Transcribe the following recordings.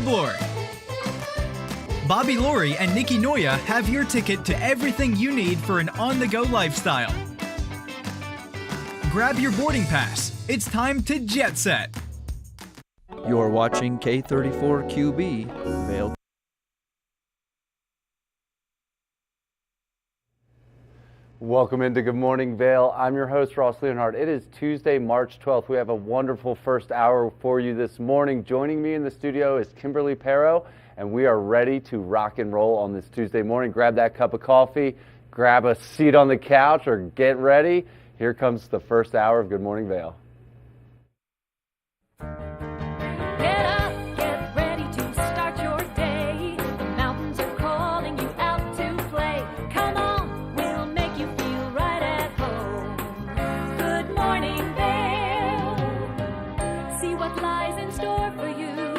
aboard! Bobby Laurie and Nikki Noya have your ticket to everything you need for an on-the-go lifestyle. Grab your boarding pass. It's time to jet set. You're watching K34QB, Vail. Welcome into Good Morning Vail. I'm your host, Ross Leonhardt. It is Tuesday, March 12th. We have a wonderful first hour for you this morning. Joining me in the studio is Kimberly Pero, and we are ready to rock and roll on this Tuesday morning. Grab that cup of coffee, grab a seat on the couch, or get ready. Here comes the first hour of Good Morning Vail. Get up, get ready to start your day. The mountains are calling you out to play. Come on, we'll make you feel right at home. Good morning, Vail. See what lies in store for you.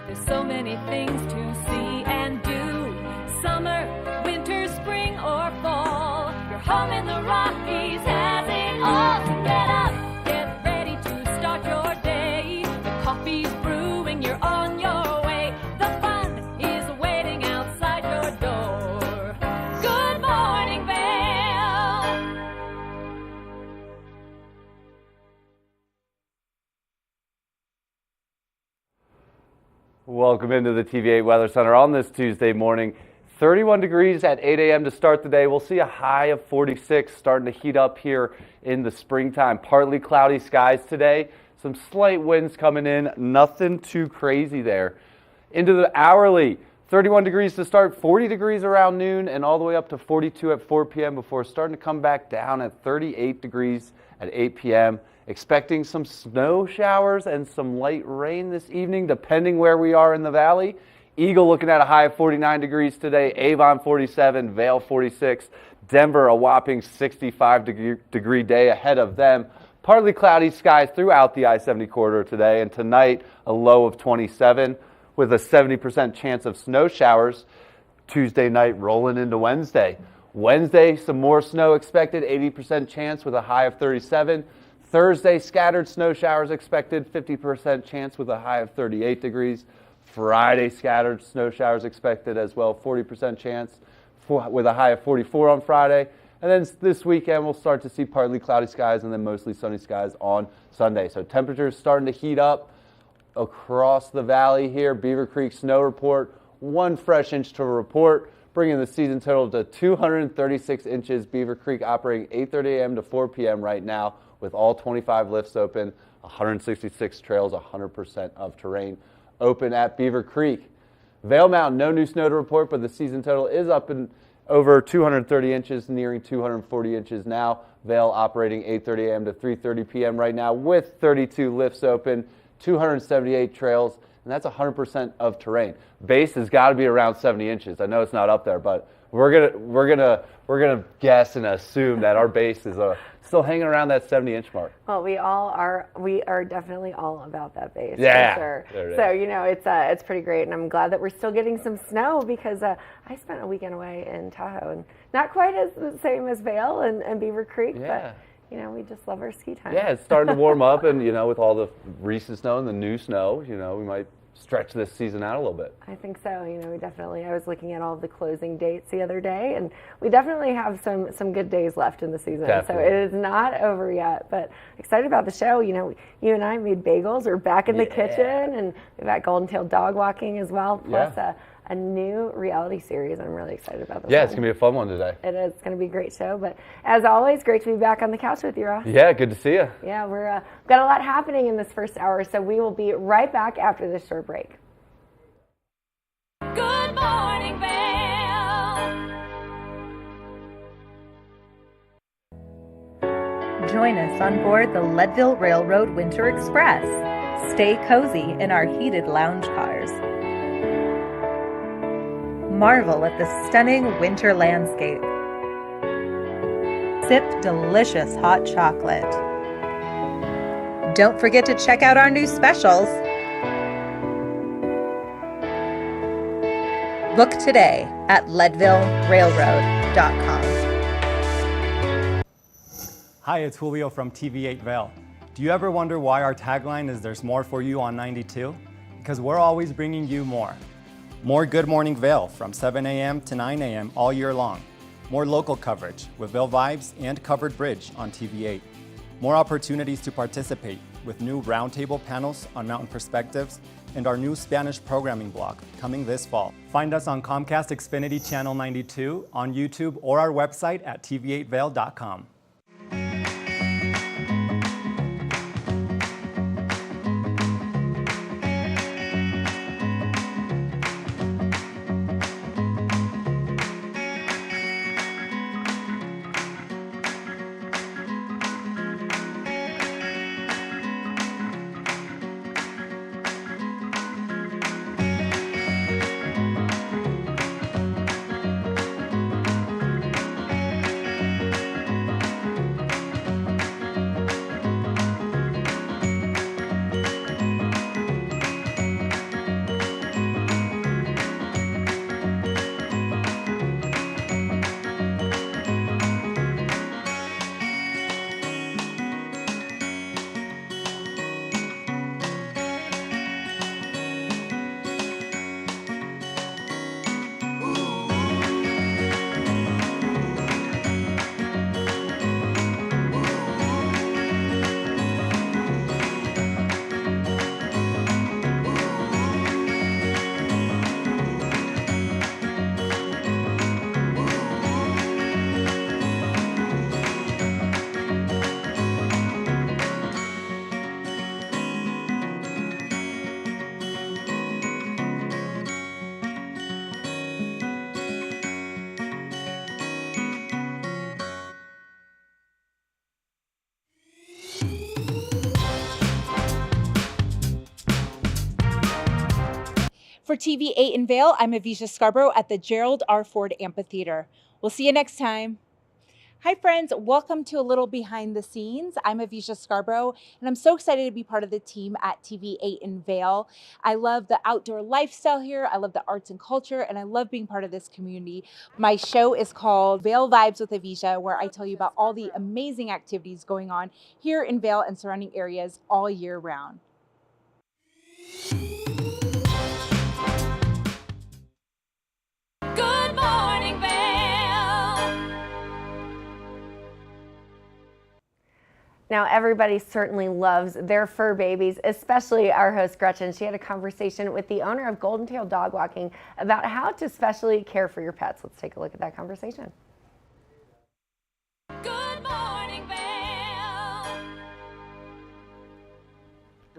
There's so many things to see and do. Summer, winter, spring, or fall. Your home in the Rockies has it all. So get up, get ready to start your day. The coffee's brewing, you're on your way. The fun is waiting outside your door. Good morning, Vail. Welcome into the TV8 Weather Center on this Tuesday morning. 31 degrees at 8 a.m. to start the day. We'll see a high of 46 starting to heat up here in the springtime. Partly cloudy skies today. Some slight winds coming in. Nothing too crazy there. Into the hourly. 31 degrees to start, 40 degrees around noon, and all the way up to 42 at 4 p.m. before starting to come back down at 38 degrees at 8 p.m. Expecting some snow showers and some light rain this evening, depending where we are in the valley. Eagle looking at a high of 49 degrees today, Avon 47, Vail 46, Denver a whopping 65 degree day ahead of them. Partly cloudy skies throughout the I-70 corridor today, and tonight a low of 27 with a 70% chance of snow showers. Tuesday night rolling into Wednesday. Wednesday, some more snow expected, 80% chance with a high of 37. Thursday, scattered snow showers expected, 50% chance with a high of 38 degrees. Friday, scattered snow showers expected as well, 40% chance with a high of 44 on Friday. And then this weekend, we'll start to see partly cloudy skies and then mostly sunny skies on Sunday. So temperatures starting to heat up across the valley here. Beaver Creek snow report, 1 fresh inch to report, bringing the season total to 236 inches. Beaver Creek operating 8:30 a.m. to 4 p.m. right now with all 25 lifts open, 166 trails, 100% of terrain open at Beaver Creek. Vail Mountain, no new snow to report, but the season total is up in over 230 inches, nearing 240 inches now. Vail operating 8:30 a.m. to 3:30 p.m. right now with 32 lifts open, 278 trails, and that's 100% of terrain. Base has got to be around 70 inches. I know it's not up there, but we're gonna guess and assume that our base is still hanging around that 70-inch mark. Well, we are definitely all about that base. Yeah, for sure. So it's pretty great, and I'm glad that we're still getting some snow because I spent a weekend away in Tahoe, and not quite as the same as Vail and Beaver Creek, but we just love our ski time. Yeah, it's starting to warm up, and with all the recent snow and the new snow, we might stretch this season out a little bit. I think so. We definitely, I was looking at all the closing dates the other day, and we definitely have some good days left in the season. Definitely. So it is not over yet, but excited about the show. You and I made bagels. We're back in the kitchen, and we've got Golden Tail dog walking as well, plus a new reality series. I'm really excited about this. Yeah, it's going to be a fun one today. It is. It's going to be a great show. But as always, great to be back on the couch with you, Ross. Yeah, good to see you. Yeah, we've got a lot happening in this first hour, so we will be right back after this short break. Good morning, Vail. Join us on board the Leadville Railroad Winter Express. Stay cozy in our heated lounge cars. Marvel at the stunning winter landscape. Sip delicious hot chocolate. Don't forget to check out our new specials. Book today at leadvillerailroad.com. Hi, it's Julio from TV8 Vail. Do you ever wonder why our tagline is "There's more for you on 92"? because we're always bringing you more. More Good Morning Vail from 7 a.m. to 9 a.m. all year long. More local coverage with Vail Vibes and Covered Bridge on TV8. More opportunities to participate with new roundtable panels on mountain perspectives and our new Spanish programming block coming this fall. Find us on Comcast Xfinity Channel 92, on YouTube, or our website at tv8vail.com. For TV8 in Vail, I'm Avisha Scarborough at the Gerald R. Ford Amphitheater. We'll see you next time. Hi friends, welcome to a little behind the scenes. I'm Avisha Scarborough, and I'm so excited to be part of the team at TV8 in Vail. I love the outdoor lifestyle here, I love the arts and culture, and I love being part of this community. My show is called Vail Vibes with Avisha, where I tell you about all the amazing activities going on here in Vail and surrounding areas all year round. Good morning, Vail. Now, everybody certainly loves their fur babies, especially our host Gretchen. She had a conversation with the owner of Golden Tail Dog Walking about how to specially care for your pets. Let's take a look at that conversation. Good morning, Vail.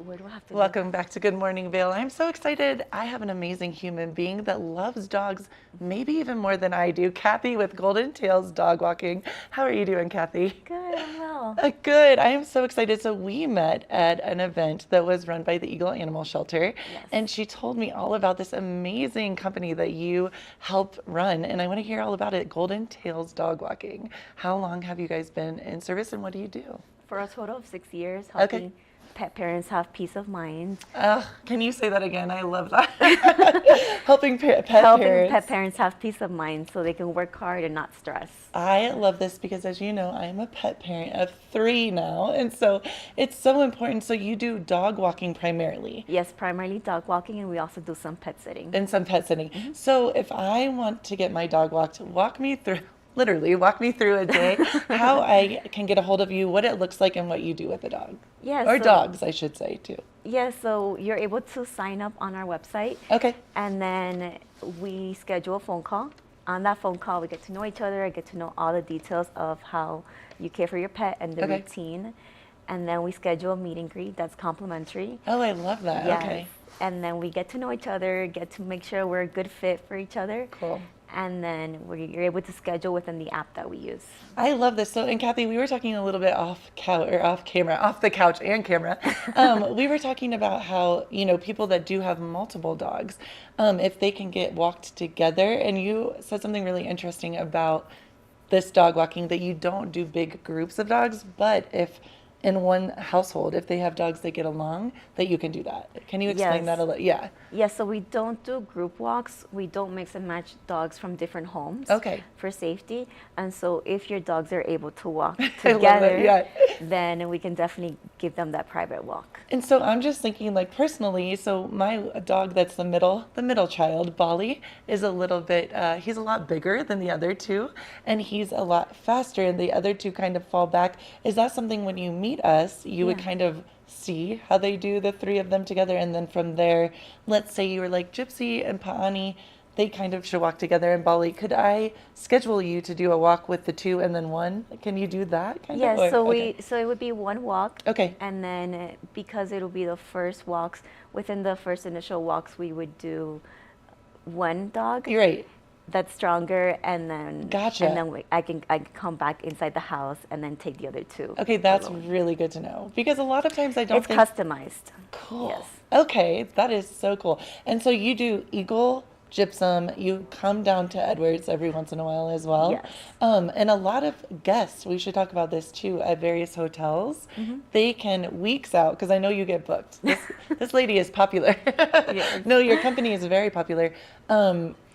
Where do I have to Welcome back to Good Morning Vail. I'm so excited. I have an amazing human being that loves dogs, maybe even more than I do. Kathy with Golden Tails Dog Walking. How are you doing, Kathy? Good, I'm well. Good. I am so excited. So we met at an event that was run by the Eagle Animal Shelter, and she told me all about this amazing company that you help run, and I want to hear all about it, Golden Tails Dog Walking. How long have you guys been in service, and what do you do? For a total of 6 years, helping pet parents have peace of mind. Can you say that again? I love that. Helping pet parents have peace of mind so they can work hard and not stress. I love this because, as you know, I am a pet parent of 3 now, and so it's so important. So you do dog walking primarily? Yes, primarily dog walking, and we also do some pet sitting. And some pet sitting. Mm-hmm. So if I want to get my dog walked, walk me through a day, how I can get a hold of you, what it looks like, and what you do with the dog. Yes. Or dogs, I should say, too. Yes, so you're able to sign up on our website. Okay. And then we schedule a phone call. On that phone call, we get to know each other. I get to know all the details of how you care for your pet and the routine. And then we schedule a meet and greet that's complimentary. Oh, I love that. Yes. Okay. And then we get to know each other, get to make sure we're a good fit for each other. Cool. And then you're able to schedule within the app that we use. I love this. So, and Kathy, we were talking a little bit off the couch and camera. We were talking about how, you know, people that do have multiple dogs, if they can get walked together. And you said something really interesting about this dog walking, that you don't do big groups of dogs, but if in one household, if they have dogs that get along, that you can do that. Can you explain Yes. that a little? Yeah. Yes, so we don't do group walks. We don't mix and match dogs from different homes Okay. for safety. And so if your dogs are able to walk I love together, it, yeah. then we can definitely give them that private walk. And so I'm just thinking, like, personally, so my dog that's the middle child, Bali, is a little bit, he's a lot bigger than the other two, and he's a lot faster, and the other two kind of fall back. Is that something when you meet us, you would Yeah. kind of see how they do the three of them together, and then from there, let's say you were like Gypsy and Paani, they kind of should walk together. And Bali, could I schedule you to do a walk with the two and then one? Can you do that kind Yes, of? Or- so okay. so it would be one walk. Okay. And then because it'll be the first walks, within the first initial walks, we would do one dog. You're right. That's stronger, and then Gotcha. and then I can come back inside the house and then take the other two. Okay, that's alone. really good to know, because a lot of times I don't It's think. customized. Cool. Yes. Okay, that is so cool. And so you do Eagle, Gypsum, you come down to Edwards every once in a while as well. Yes. And a lot of guests, we should talk about this too, at various hotels, they can weeks out, because I know you get booked. This lady is popular. No, your company is very popular.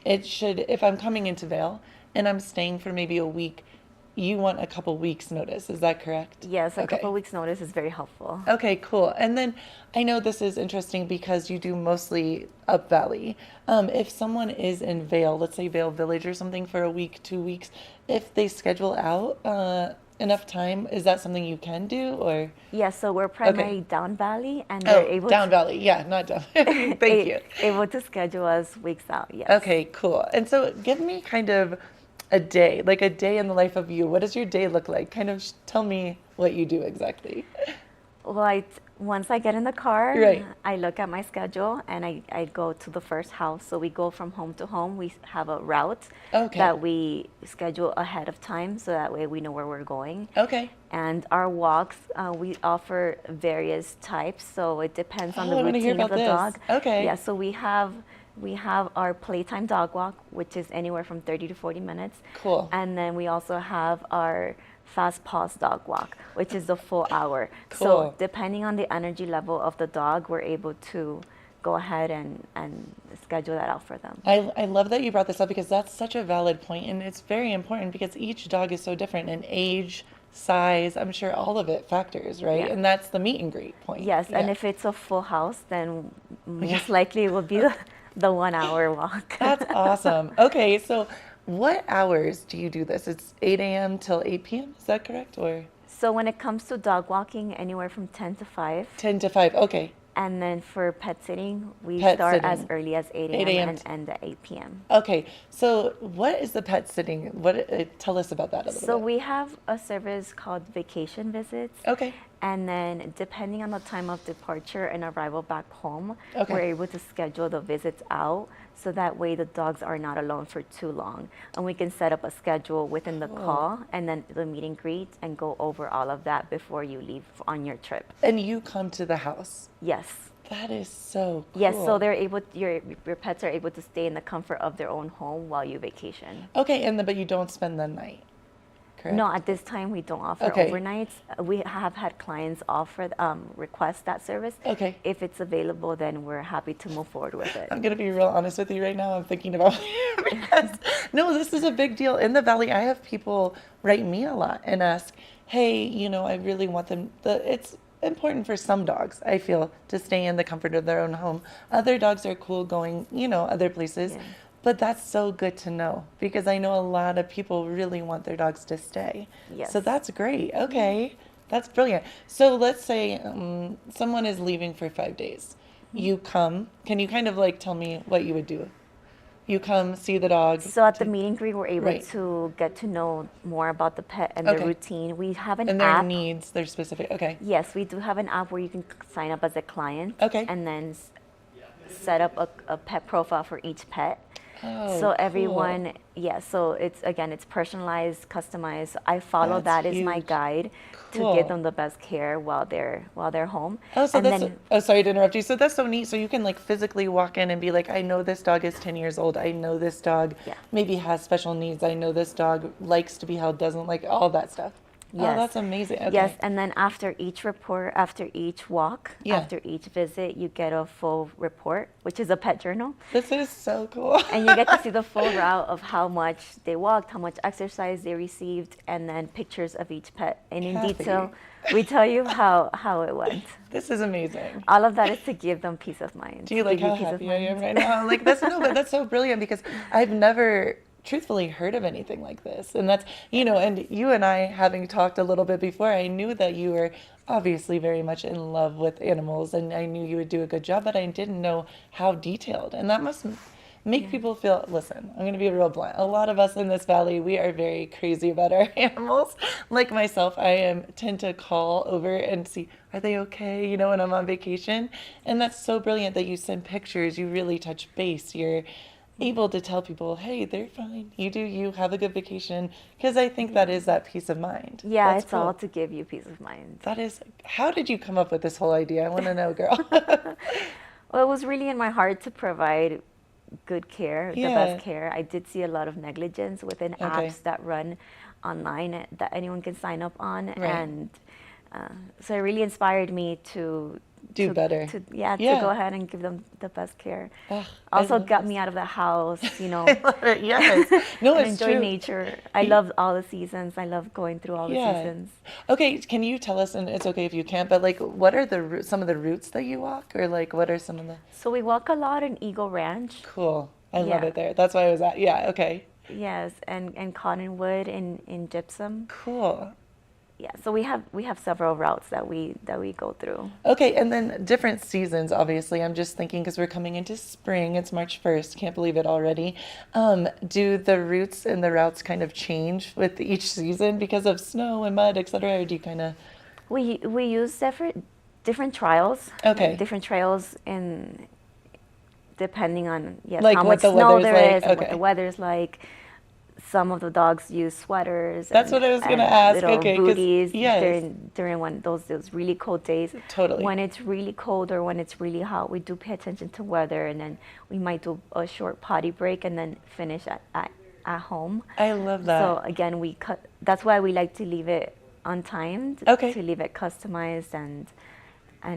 It should, if I'm coming into Vail and I'm staying for maybe a week, you want a couple weeks notice, is that correct? Yes, a Okay. couple weeks notice is very helpful. Okay, cool. And then I know this is interesting because you do mostly up valley. If someone is in Vail, let's say Vail Village or something for a week, 2 weeks, if they schedule out enough time, is that something you can do, or? Yes, so we're primarily down valley, and they're able Down to, Valley. Yeah, not down. Thank you. able to schedule us weeks out. Yes. Okay, cool. And so give me kind of a day, like a day in the life of you. What does your day look like? Kind of tell me what you do exactly. Well, once I get in the car, Right. I look at my schedule and I go to the first house. So we go from home to home. We have a route Okay. that we schedule ahead of time, so that way we know where we're going. Okay. And our walks, we offer various types, so it depends on Oh, the I wanna hear routine of about the this. dog. Okay. Yeah, so we have our playtime dog walk, which is anywhere from 30 to 40 minutes. Cool. And then we also have our fast pause dog walk, which is the full hour. Cool. So depending on the energy level of the dog, we're able to go ahead and schedule that out for them. I love that you brought this up, because that's such a valid point, and it's very important because each dog is so different in age, size, I'm sure all of it factors, right? Yeah. And that's the meet and greet point. Yes, and Yeah. if it's a full house, then most likely it will be the 1 hour walk. That's awesome. Okay, so what hours do you do this? It's 8 a.m. till 8 p.m., is that correct? Or So when it comes to dog walking, anywhere from 10 to 5. 10 to 5, okay. And then for pet sitting, we Pet start as sitting. early as 8 8 a.m. a.m. and end at 8 p.m. Okay, so what is the pet sitting? Tell us about that a little So bit. we have a service called vacation visits. Okay. And then depending on the time of departure and arrival back home, Okay. we're able to schedule the visits out, so that way the dogs are not alone for too long. And we can set up a schedule within the call, and then the meet and greet, and go over all of that before you leave on your trip. And you come to the house. Yes. That is so cool. Yes, so they're able, your pets are able to stay in the comfort of their own home while you vacation. Okay, but you don't spend the night, correct? No, at this time we don't offer Okay. overnights. We have had clients offer, request that service. Okay. If it's available, then we're happy to move forward with it. I'm gonna be real honest with you right now. I'm thinking about because no, this is a big deal in the Valley. I have people write me a lot and ask, "Hey, I really want them." It's important for some dogs, I feel, to stay in the comfort of their own home. Other dogs are cool going, other places. Yeah. But that's so good to know, because I know a lot of people really want their dogs to stay. Yes. So that's great. Okay. That's brilliant. So let's say someone is leaving for 5 days. You come. Can you kind of tell me what you would do? You come, see the dog. So at the meet and greet, we're able Right. to get to know more about the pet and Okay. their routine. We have an And their app. needs, their specific. Okay. Yes, we do have an app where you can sign up as a client. Okay. And then set up a pet profile for each pet. Oh, So cool. everyone, so it's personalized, customized. I follow That's that as my huge. guide Cool. to give them the best care while they're home. Oh, so and that's. then, Oh, sorry to interrupt you. So that's so neat. So you can physically walk in and be like, I know this dog is 10 years old. I know this dog Yeah. maybe has special needs. I know this dog likes to be held, doesn't like all that stuff. Yes. Oh, that's amazing. Okay. Yes, and then after each report, after each walk, Yeah. after each visit, you get a full report, which is a pet journal. This is so cool. And you get to see the full route of how much they walked, how much exercise they received, and then pictures of each pet. And in Kathy. detail, we tell you how it went. This is amazing. All of that is to give them peace of mind. Do you like how happy I am right now? Like that's no, but that's so brilliant because I've never truthfully heard of anything like this. And that's, and you and I having talked a little bit before, I knew that you were obviously very much in love with animals and I knew you would do a good job, but I didn't know how detailed. And that must make people feel, listen, I'm going to be real blunt. A lot of us in this valley, we are very crazy about our animals. Like myself, I tend to call over and see, are they okay, when I'm on vacation? And that's so brilliant that you send pictures, you really touch base, you're able to tell people, hey, they're fine. You do you, have a good vacation. Because I think that is that peace of mind. Yeah, That's it's cool. all to give you peace of mind. That is, how did you come up with this whole idea? I want to know, girl. Well, it was really in my heart to provide good care, the Yeah. best care. I did see a lot of negligence within Okay. apps that run online that anyone can sign up on. Right. And so it really inspired me to Do better. To Yeah. go ahead and give them the best care. Ugh, I Also love got this. me out of the house, I love it, yes. No, and it's enjoy true. nature. I love all the seasons. I love going through all the seasons. Okay, can you tell us, and it's okay if you can't, but like, what are some of the routes that you walk, or like, what are some of the? So we walk a lot in Eagle Ranch. Cool. I love Yeah. it there. That's why I was at. Yeah. Okay. Yes, and Cottonwood in Gypsum. Cool. Yeah, so we have several routes that we go through. Okay, and then different seasons, obviously. I'm just thinking because we're coming into spring. It's March 1st. Can't believe it already. Do the routes and the routes kind of change with each season because of snow and mud, et cetera, or do you kind of? We use different trials. Okay. Different trails in depending on Like how what much the snow weather's there like, is, and what okay. the weather's like. Some of the dogs use sweaters. That's and- what I was gonna and ask, Little okay, 'cause- booties yes. during one those really cold days. Totally. When it's really cold or when it's really hot, we do pay attention to weather, and then we might do a short potty break and then finish at home. I love that. So again, that's why we like to leave it untimed. Okay. To leave it customized and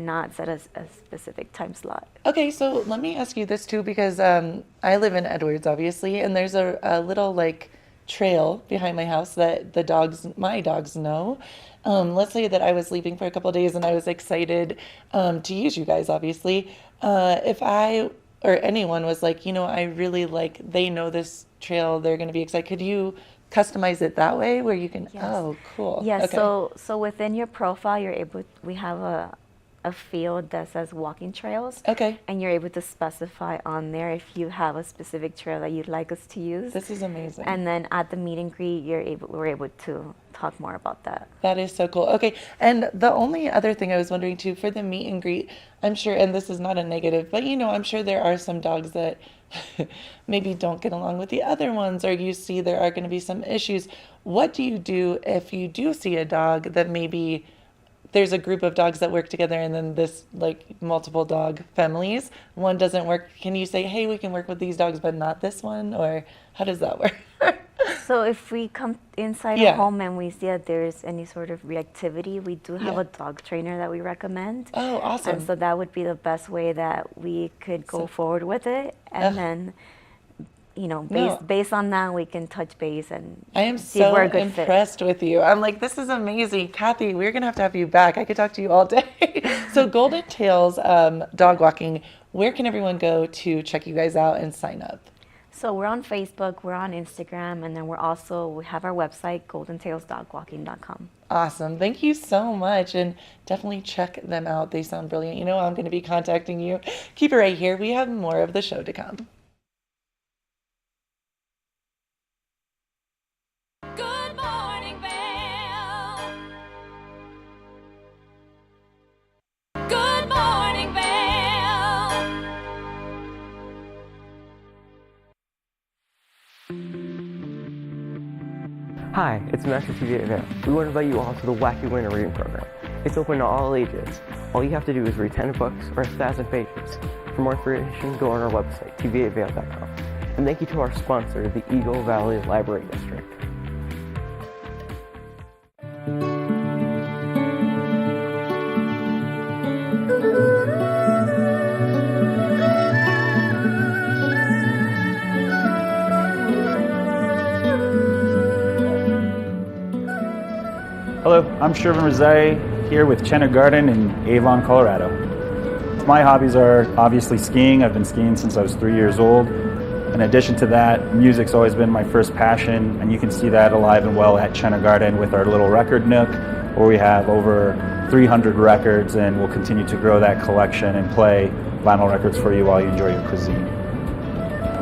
not set a specific time slot. Okay, so let me ask you this too, because I live in Edwards, obviously, and there's a little like trail behind my house that my dogs know. Let's say that I was leaving for a couple of days and I was excited to use you guys, obviously. If I or anyone was like, I really like, they know this trail, they're going to be excited. Could you customize it that way where you can? Yes. Oh, cool. Yes. Okay. So within your profile, we have a field that says walking trails. Okay. And you're able to specify on there if you have a specific trail that you'd like us to use. This is amazing. And then at the meet and greet, we're able to talk more about that. That is so cool. Okay, and the only other thing I was wondering too, for the meet and greet, I'm sure, and this is not a negative, but I'm sure there are some dogs that maybe don't get along with the other ones, or you see there are going to be some issues. What do you do if you do see a dog that maybe there's a group of dogs that work together and then this like multiple dog families, one doesn't work? Can you say, hey, we can work with these dogs, but not this one? Or how does that work? So if we come inside Yeah. a home and we see that there's any sort of reactivity, we do have Yeah. a dog trainer that we recommend. Oh, awesome. And so that would be the best way that we could go forward with it. And then, based on that, we can touch base and I am see if so we're a good fit. impressed with you. I'm like, this is amazing. Kathy, we're going to have you back. I could talk to you all day. So Golden Tails Dog Walking, where can everyone go to check you guys out and sign up? So we're on Facebook, we're on Instagram, and then we have our website, goldentailsdogwalking.com. Awesome. Thank you so much. And definitely check them out. They sound brilliant. I'm going to be contacting you. Keep it right here. We have more of the show to come. Good morning, Vail. Good morning, Vail. Hi, it's Master TVA Vail. We want to invite you all to the Wacky Winter Reading Program. It's open to all ages. All you have to do is read 10 books or 1,000 pages. For more information, go on our website, tvavail.com. And thank you to our sponsor, the Eagle Valley Library District. Hello, I'm Shervin Rezai here with Chenna Garden in Avon, Colorado. My hobbies are obviously skiing. I've been skiing since I was 3 years old. In addition to that, music's always been my first passion, and you can see that alive and well at Chenna Garden with our little record nook, where we have over 300 records, and we'll continue to grow that collection and play vinyl records for you while you enjoy your cuisine.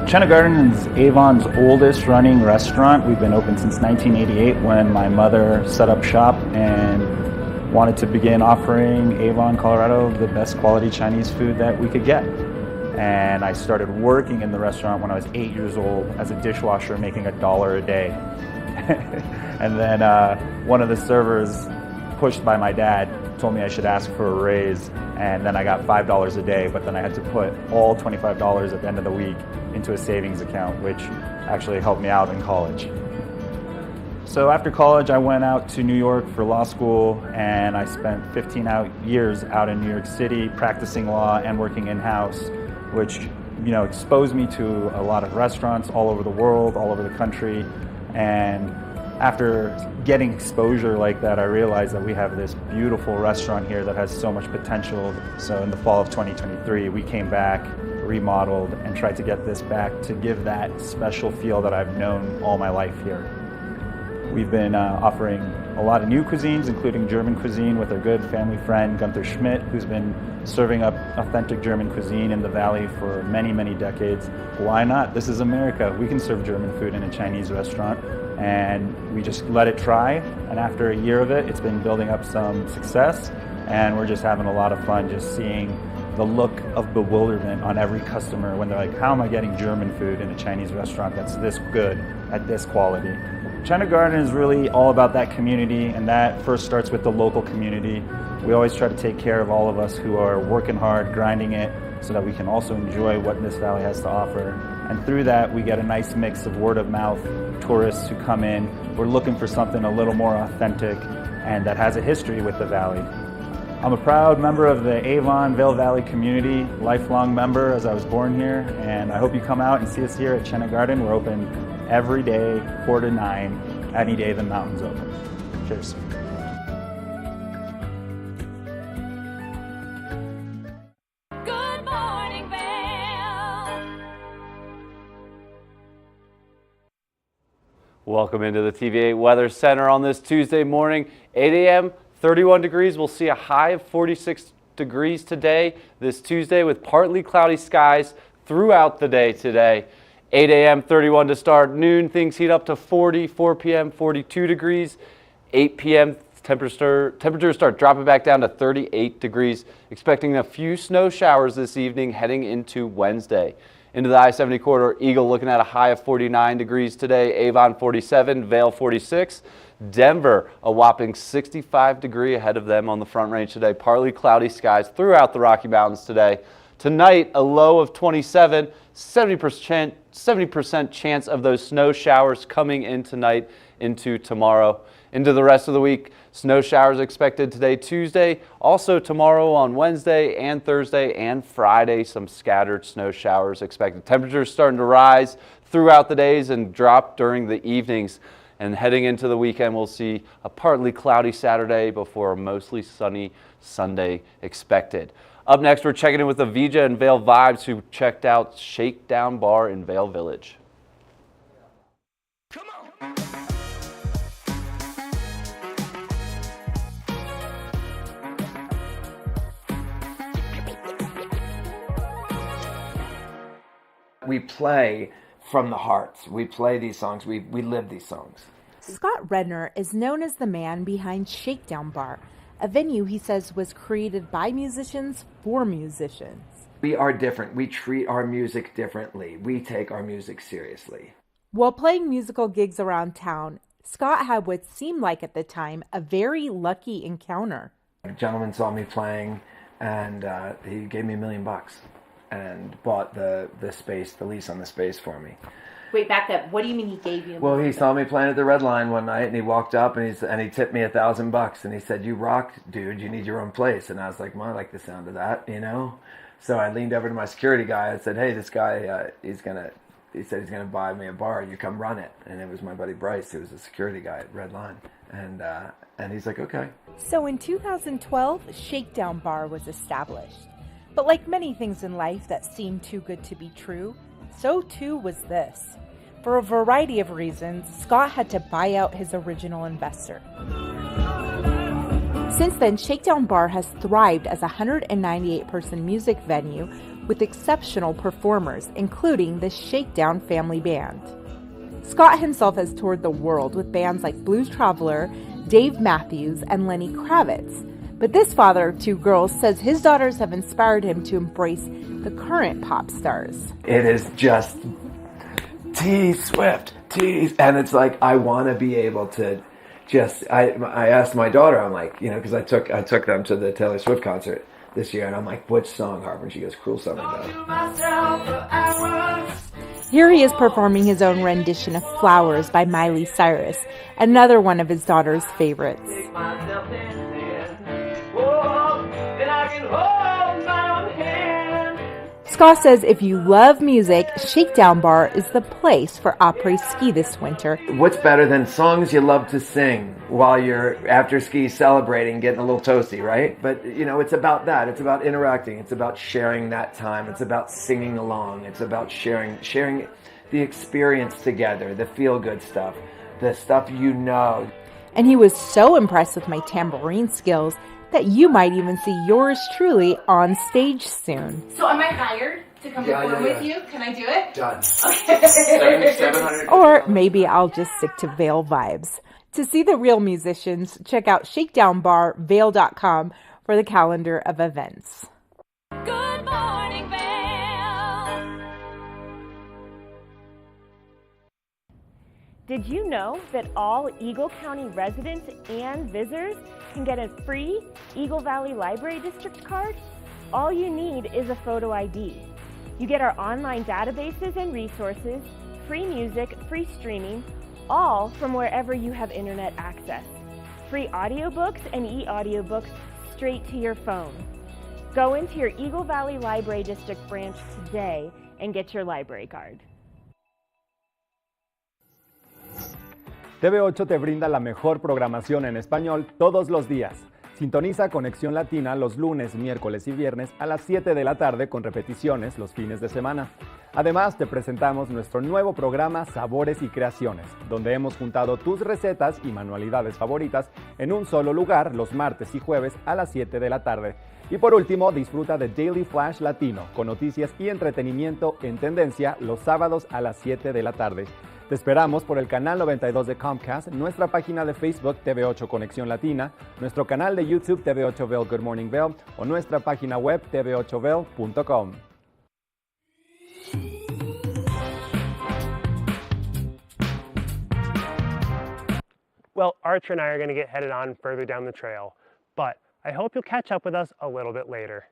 Chenna Garden is Avon's oldest running restaurant. We've been open since 1988 when my mother set up shop and wanted to begin offering Avon, Colorado, the best quality Chinese food that we could get. And I started working in the restaurant when I was 8 years old as a dishwasher, making $1 a day. And then one of the servers, pushed by my dad, told me I should ask for a raise, and then I got $5 a day, but then I had to put all $25 at the end of the week into a savings account, which actually helped me out in college. So after college, I went out to New York for law school, and I spent 15 years out in New York City practicing law and working in-house, which exposed me to a lot of restaurants all over the world, all over the country. And after getting exposure like that, I realized that we have this beautiful restaurant here that has so much potential. So in the fall of 2023, we came back, remodeled, and tried to get this back to give that special feel that I've known all my life here. We've been offering a lot of new cuisines, including German cuisine with our good family friend Gunther Schmidt, who's been serving up authentic German cuisine in the Valley for many, many decades. Why not? This is America. We can serve German food in a Chinese restaurant, and we just let it try. And after a year of it, it's been building up some success, and we're just having a lot of fun just seeing the look of bewilderment on every customer when they're like, how am I getting German food in a Chinese restaurant that's this good at this quality? Chenna Garden is really all about that community, and that first starts with the local community. We always try to take care of all of us who are working hard, grinding it, so that we can also enjoy what this valley has to offer. And through that, we get a nice mix of word of mouth, tourists who come in. We're looking for something a little more authentic and that has a history with the valley. I'm a proud member of the Avon Vail Valley community, lifelong member as I was born here, and I hope you come out and see us here at Chenna Garden. We're open every day, 4 to 9, any day the mountain's open. Cheers. Good morning, Vail. Welcome into the TVA Weather Center on this Tuesday morning, 8 a.m., 31 degrees. We'll see a high of 46 degrees today, this Tuesday, with partly cloudy skies throughout the day today. 8 a.m., 31 to start. Noon, things heat up to 40. 4 p.m., 42 degrees. 8 p.m., temperatures start dropping back down to 38 degrees. Expecting a few snow showers this evening heading into Wednesday. Into the I-70 corridor, Eagle looking at a high of 49 degrees today. Avon 47, Vail 46. Denver, a whopping 65 degree ahead of them on the Front Range today. Partly cloudy skies throughout the Rocky Mountains today. Tonight, a low of 27, 70% chance of those snow showers coming in tonight into tomorrow. Into the rest of the week, snow showers expected today, Tuesday, also tomorrow on Wednesday and Thursday and Friday, some scattered snow showers expected. Temperatures starting to rise throughout the days and drop during the evenings. And heading into the weekend, we'll see a partly cloudy Saturday before a mostly sunny Sunday expected. Up next, we're checking in with Avija and Vail Vibes, who checked out Shakedown Bar in Vail Village. Come on. We play from the hearts. We play these songs. We live these songs. Scott Redner is known as the man behind Shakedown Bar, a venue he says was created by musicians for musicians. We are different. We treat our music differently. We take our music seriously. While playing musical gigs around town, Scott had what seemed like at the time a very lucky encounter. A gentleman saw me playing, and he gave me $1 million and bought the space, the lease on the space for me. Wait, back up. What do you mean he gave you? Well, he saw me playing at the Red Line one night, and he walked up and he tipped me $1,000, and he said, "You rock, dude. You need your own place." And I was like, "Well, I like the sound of that, you know." So I leaned over to my security guy and said, "Hey, this guy, he said he's gonna buy me a bar. You come run it." And it was my buddy Bryce, who was a security guy at Red Line. And he's like, okay. So in 2012, Shakedown Bar was established. But like many things in life that seem too good to be true, so too was this. For a variety of reasons, Scott had to buy out his original investor. Since then, Shakedown Bar has thrived as a 198-person music venue with exceptional performers, including the Shakedown Family Band. Scott himself has toured the world with bands like Blues Traveler, Dave Matthews, and Lenny Kravitz. But this father of two girls says his daughters have inspired him to embrace the current pop stars. It is just T-Swift, and it's like, I want to be able to just, I asked my daughter, I'm like, you know, because I took them to the Taylor Swift concert this year, and I'm like, which song, Harper? And she goes, Cruel Summer though. Here he is performing his own rendition of Flowers by Miley Cyrus, another one of his daughter's favorites. Scott says if you love music, Shakedown Bar is the place for après-ski this winter. What's better than songs you love to sing while you're after ski celebrating, getting a little toasty, right? But, you know, it's about that. It's about interacting. It's about sharing that time. It's about singing along. It's about sharing the experience together, the feel-good stuff, the stuff you know. And he was so impressed with my tambourine skills that you might even see yours truly on stage soon. So am I hired to come perform with you? Can I do it? Done. Okay. 700. Or maybe I'll just stick to Vail vibes. To see the real musicians, check out shakedownbarvail.com for the calendar of events. Good morning, Vail. Did you know that all Eagle County residents and visitors can get a free Eagle Valley Library District card? All you need is a photo ID. You get our online databases and resources, free music, free streaming, all from wherever you have internet access. Free audiobooks and e-audiobooks straight to your phone. Go into your Eagle Valley Library District branch today and get your library card. TV8 te brinda la mejor programación en español todos los días. Sintoniza Conexión Latina los lunes, miércoles y viernes a las 7 de la tarde con repeticiones los fines de semana. Además, te presentamos nuestro nuevo programa Sabores y Creaciones, donde hemos juntado tus recetas y manualidades favoritas en un solo lugar los martes y jueves a las 7 de la tarde. Y por último, disfruta de Daily Flash Latino, con noticias y entretenimiento en tendencia los sábados a las 7 de la tarde. Te esperamos por el canal 92 de Comcast, nuestra página de Facebook TV8 Conexión Latina, nuestro canal de YouTube TV8 Vail Good Morning Vail o nuestra página web tv8vail.com. Well, Archer and I are going to get headed on further down the trail, but I hope you'll catch up with us a little bit later.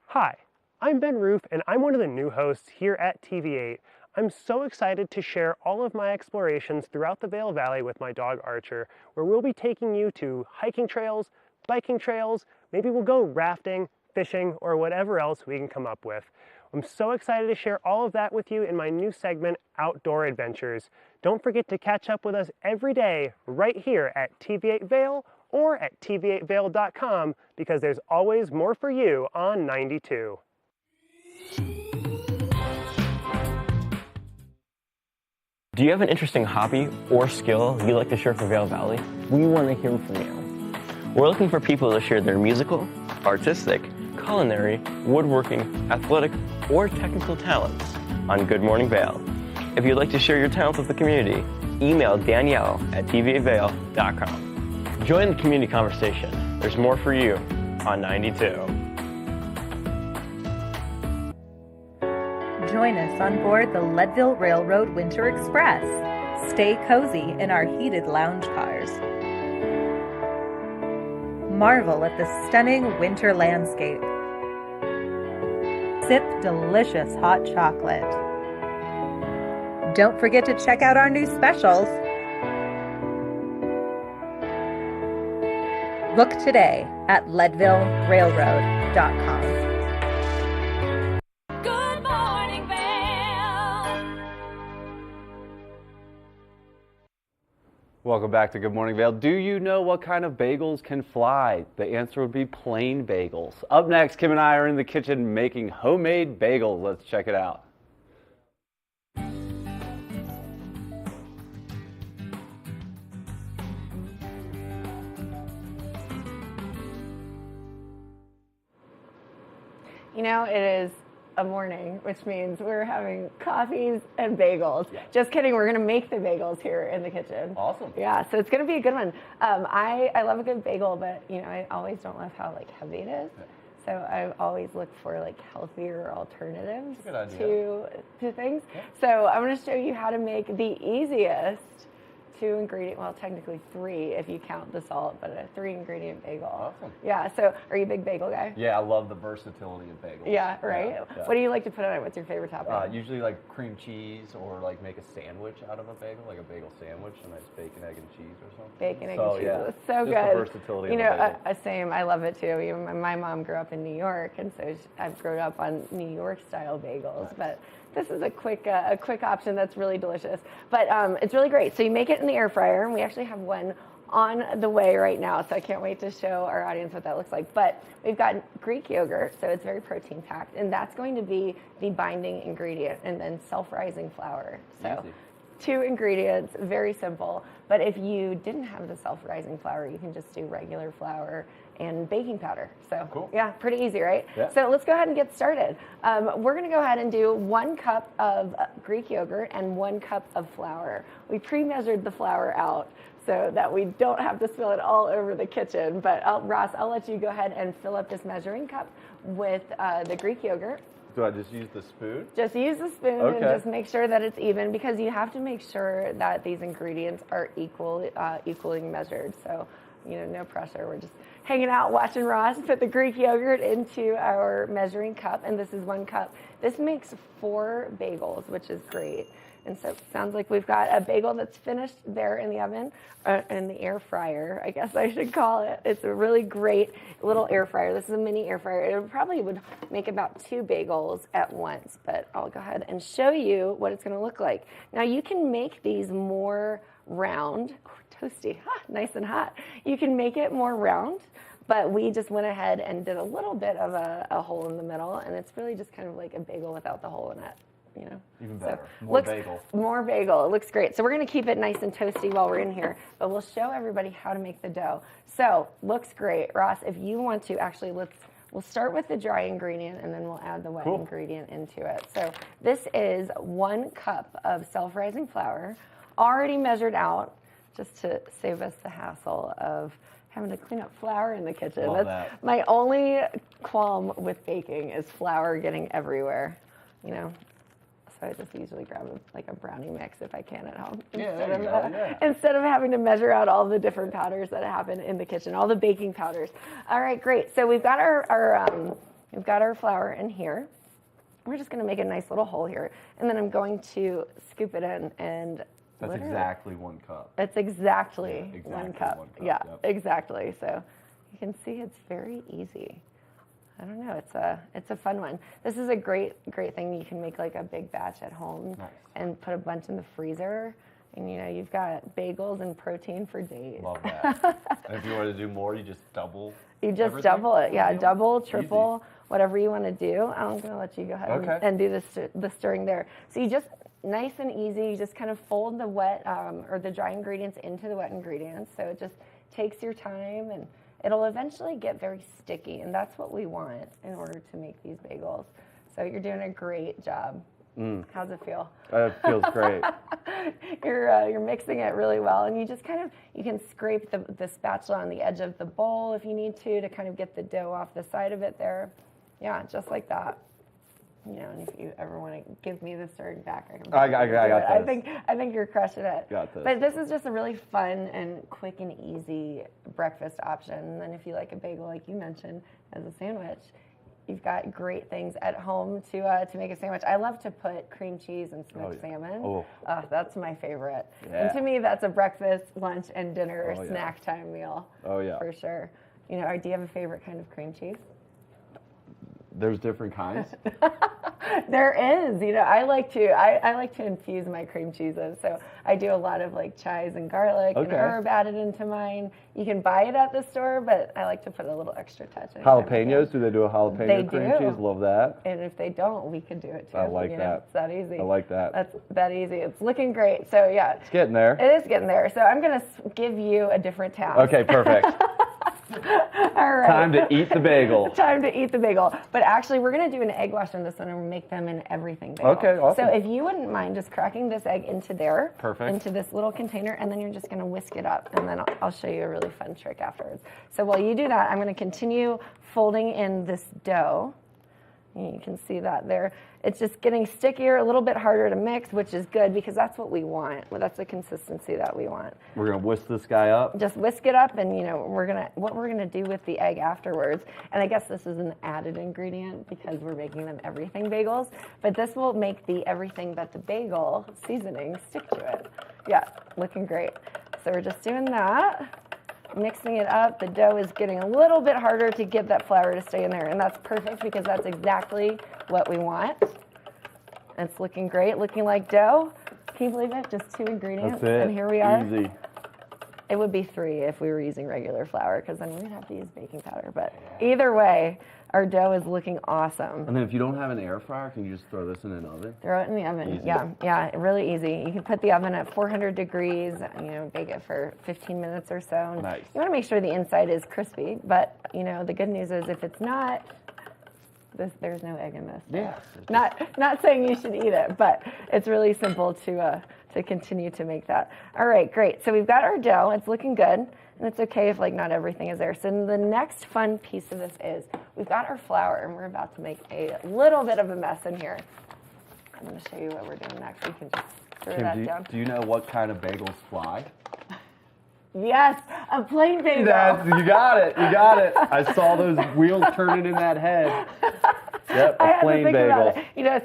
Hi, I'm Ben Roof, and I'm one of the new hosts here at TV8. I'm so excited to share all of my explorations throughout the Vail Valley with my dog Archer, where we'll be taking you to hiking trails, biking trails, maybe we'll go rafting, fishing, or whatever else we can come up with. I'm so excited to share all of that with you in my new segment, Outdoor Adventures. Don't forget to catch up with us every day right here at TV8 Vail or at tv8vail.com because there's always more for you on 92. Do you have an interesting hobby or skill you'd like to share for Vail Valley? We want to hear from you. We're looking for people to share their musical, artistic, culinary, woodworking, athletic, or technical talents on Good Morning Vail. If you'd like to share your talents with the community, email Danielle at tv8vail.com. Join the community conversation. There's more for you on 92. Join us on board the Leadville Railroad Winter Express. Stay cozy in our heated lounge cars. Marvel at the stunning winter landscape. Sip delicious hot chocolate. Don't forget to check out our new specials. Book today at leadvillerailroad.com. Good morning, Vail. Welcome back to Good Morning Vail. Do you know what kind of bagels can fly? The answer would be plain bagels. Up next, Kim and I are in the kitchen making homemade bagels. Let's check it out. You know, it is a morning, which means we're having coffees and bagels. Yeah. Just kidding, we're gonna make the bagels here in the kitchen. Awesome. Yeah, so it's gonna be a good one. I love a good bagel, but you know, I always don't love how like heavy it is. Yeah. So I always look for like healthier alternatives to things. Yeah. So I'm gonna show you how to make the easiest 2 ingredient, well technically 3 if you count the salt, but a 3 ingredient bagel. Awesome. Yeah, so are you a big bagel guy? Yeah, I love the versatility of bagels. Yeah, right? Yeah. What do you like to put on it? What's your favorite topping? Usually like cream cheese or like make a sandwich out of a bagel, like a bagel sandwich, a nice bacon, egg, and cheese or something. Bacon, egg, and cheese. Yeah. It's so Just good. The versatility you of know, a bagel. Same. I love it too. My mom grew up in New York, and so I've grown up on New York style bagels. Nice. But this is a quick option that's really delicious. But it's really great. So you make it in the air fryer, and we actually have one on the way right now, so I can't wait to show our audience what that looks like. But we've got Greek yogurt, so it's very protein packed, and that's going to be the binding ingredient, and then self-rising flour. So Easy. 2 ingredients, very simple. But if you didn't have the self-rising flour, you can just do regular flour and baking powder. So cool. Yeah, pretty easy, right? Yeah. So let's go ahead and get started. We're gonna go ahead and do 1 cup of Greek yogurt and 1 cup of flour. We pre-measured the flour out so that we don't have to spill it all over the kitchen. But Ross, I'll let you go ahead and fill up this measuring cup with the Greek yogurt. Do I just use the spoon? Just use the spoon and just make sure that it's even, because you have to make sure that these ingredients are equally measured. So, you know, no pressure. We're just hanging out watching Ross put the Greek yogurt into our measuring cup, and this is 1 cup. This makes 4 bagels, which is great. And so it sounds like we've got a bagel that's finished there in the oven, in the air fryer, I guess I should call it. It's a really great little air fryer. This is a mini air fryer. It probably would make about 2 bagels at once, but I'll go ahead and show you what it's gonna look like. Now you can make these more round, toasty, nice and hot. You can make it more round, but we just went ahead and did a little bit of a hole in the middle, and it's really just kind of like a bagel without the hole in it. You know, even better. So More bagel. More bagel. It looks great. So we're going to keep it nice and toasty while we're in here, but we'll show everybody how to make the dough. So looks great, Ross. If you want to, actually, we'll start with the dry ingredient and then we'll add the wet ingredient into it. So this is 1 cup of self-rising flour, already measured out, just to save us the hassle of having to clean up flour in the kitchen. Love That's that. my only qualm with baking is flour getting everywhere, you know. So I just usually grab a brownie mix if I can at home, instead of having to measure out all the different powders that happen in the kitchen, all the baking powders. All right, great. So we've got our flour in here. We're just going to make a nice little hole here, and then I'm going to scoop it in and. That's exactly 1 cup. It's exactly, exactly 1 cup. 1 cup. Yeah, Yep. exactly. So you can see it's very easy. I don't know. It's a fun one. This is a great thing. You can make like a big batch at home and put a bunch in the freezer, and you know you've got bagels and protein for days. Love that. And if you want to do more, you just double. You just everything? double it. Yeah, double, triple, Easy. Whatever you want to do. I'm going to let you go ahead and do the stirring there. So you just nice and easy. You just kind of fold the wet or the dry ingredients into the wet ingredients. So it just takes your time, and it'll eventually get very sticky, and that's what we want in order to make these bagels. So you're doing a great job. How's it feel? It feels great. You're mixing it really well, and you just you can scrape the spatula on the edge of the bowl if you need to kind of get the dough off the side of it there. Yeah, just like that. You know, and if you ever want to give me the stirring back, I got this. I think you're crushing it. Got this. But this is just a really fun and quick and easy breakfast option. And then if you like a bagel, like you mentioned, as a sandwich, you've got great things at home to make a sandwich. I love to put cream cheese and smoked salmon. Oh, that's my favorite. Yeah. And to me, that's a breakfast, lunch, and dinner snack time meal. Oh yeah, for sure. You know, do you have a favorite kind of cream cheese? There's different kinds. There is, I like to infuse my cream cheeses. So I do a lot of like chives and garlic and herb added into mine. You can buy it at the store, but I like to put a little extra touch. Jalapenos? Do they do a jalapeno cream cheese? Love that. And if they don't, we could do it too. I like that. It's that easy. I like that. That's that easy. It's looking great. So yeah. It's getting there. It is getting there. So I'm going to give you a different task. Okay, perfect. All right. Time to eat the bagel. Time to eat the bagel. But actually, we're going to do an egg wash on this one and we'll make them an everything bagel. Okay, awesome. So if you wouldn't mind just cracking this egg into there. Perfect. Into this little container, and then you're just going to whisk it up. And then I'll show you a really fun trick afterwards. So while you do that, I'm going to continue folding in this dough. You can see that there. It's just getting stickier, a little bit harder to mix, which is good because that's what we want. Well, that's the consistency that we want. We're gonna whisk this guy up. Just whisk it up, and what we're gonna do with the egg afterwards. And I guess this is an added ingredient because we're making them everything bagels. But this will make the everything but the bagel seasoning stick to it. Yeah, looking great. So we're just doing that. Mixing it up. The dough is getting a little bit harder to get that flour to stay in there, and that's perfect because that's exactly what we want. It's looking great, looking like dough. Can you believe it? Just 2 ingredients, That's it. and here we are. Easy. It would be 3 if we were using regular flour, because then we'd have to use baking powder. But either way, our dough is looking awesome. And then if you don't have an air fryer, can you just throw this in an oven? Throw it in the oven. Easy. Yeah, really easy. You can put the oven at 400 degrees, bake it for 15 minutes or so. And nice. You want to make sure the inside is crispy, but the good news is if it's not, there's no egg in this. Yeah. Not saying you should eat it, but it's really simple to continue to make that. All right, great. So we've got our dough. It's looking good, and it's okay if not everything is there. So the next fun piece of this is we've got our flour, and we're about to make a little bit of a mess in here. I'm going to show you what we're doing next. You can just throw that down. Do you know what kind of bagels fly? Yes, a plain bagel. You got it. I saw those wheels turning in that head. Yep, a plain bagel.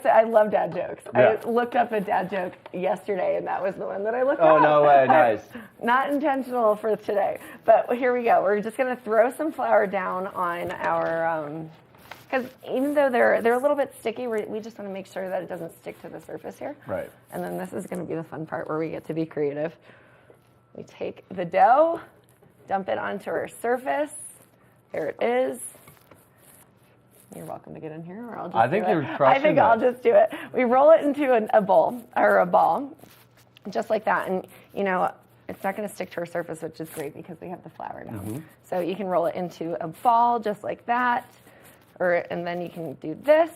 I love dad jokes. Yeah. I looked up a dad joke yesterday, and that was the one that I looked up. Oh, no way. Nice. Not intentional for today, but here we go. We're just going to throw some flour down on our, because even though they're a little bit sticky, we just want to make sure that it doesn't stick to the surface here. Right. And then this is going to be the fun part where we get to be creative. We take the dough, dump it onto our surface. There it is. You're welcome to get in here, or I'll just I'll just do it. We roll it into a bowl, or a ball, just like that. And, it's not going to stick to our surface, which is great because we have the flour down. Mm-hmm. So you can roll it into a ball just like that, and then you can do this.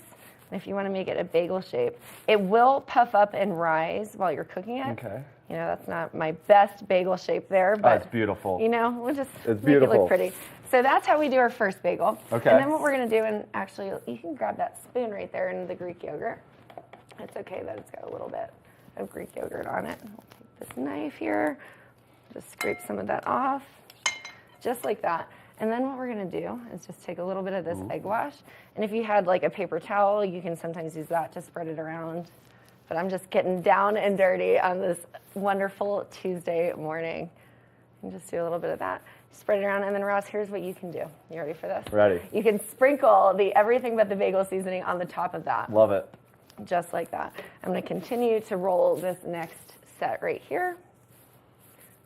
And if you want to make it a bagel shape, it will puff up and rise while you're cooking it. Okay. That's not my best bagel shape there, but it's beautiful. We'll just it's make beautiful. it look pretty. So that's how we do our first bagel. Okay. And then what we're going to do, and actually you can grab that spoon right there in the Greek yogurt. It's okay that it's got a little bit of Greek yogurt on it. We'll take this knife here, just scrape some of that off, just like that. And then what we're going to do is just take a little bit of this egg wash. And if you had a paper towel, you can sometimes use that to spread it around. But I'm just getting down and dirty on this wonderful Tuesday morning. And just do a little bit of that. Spread it around, and then Ross, here's what you can do. You ready for this? Ready. You can sprinkle the everything but the bagel seasoning on the top of that. Love it. Just like that. I'm going to continue to roll this next set right here.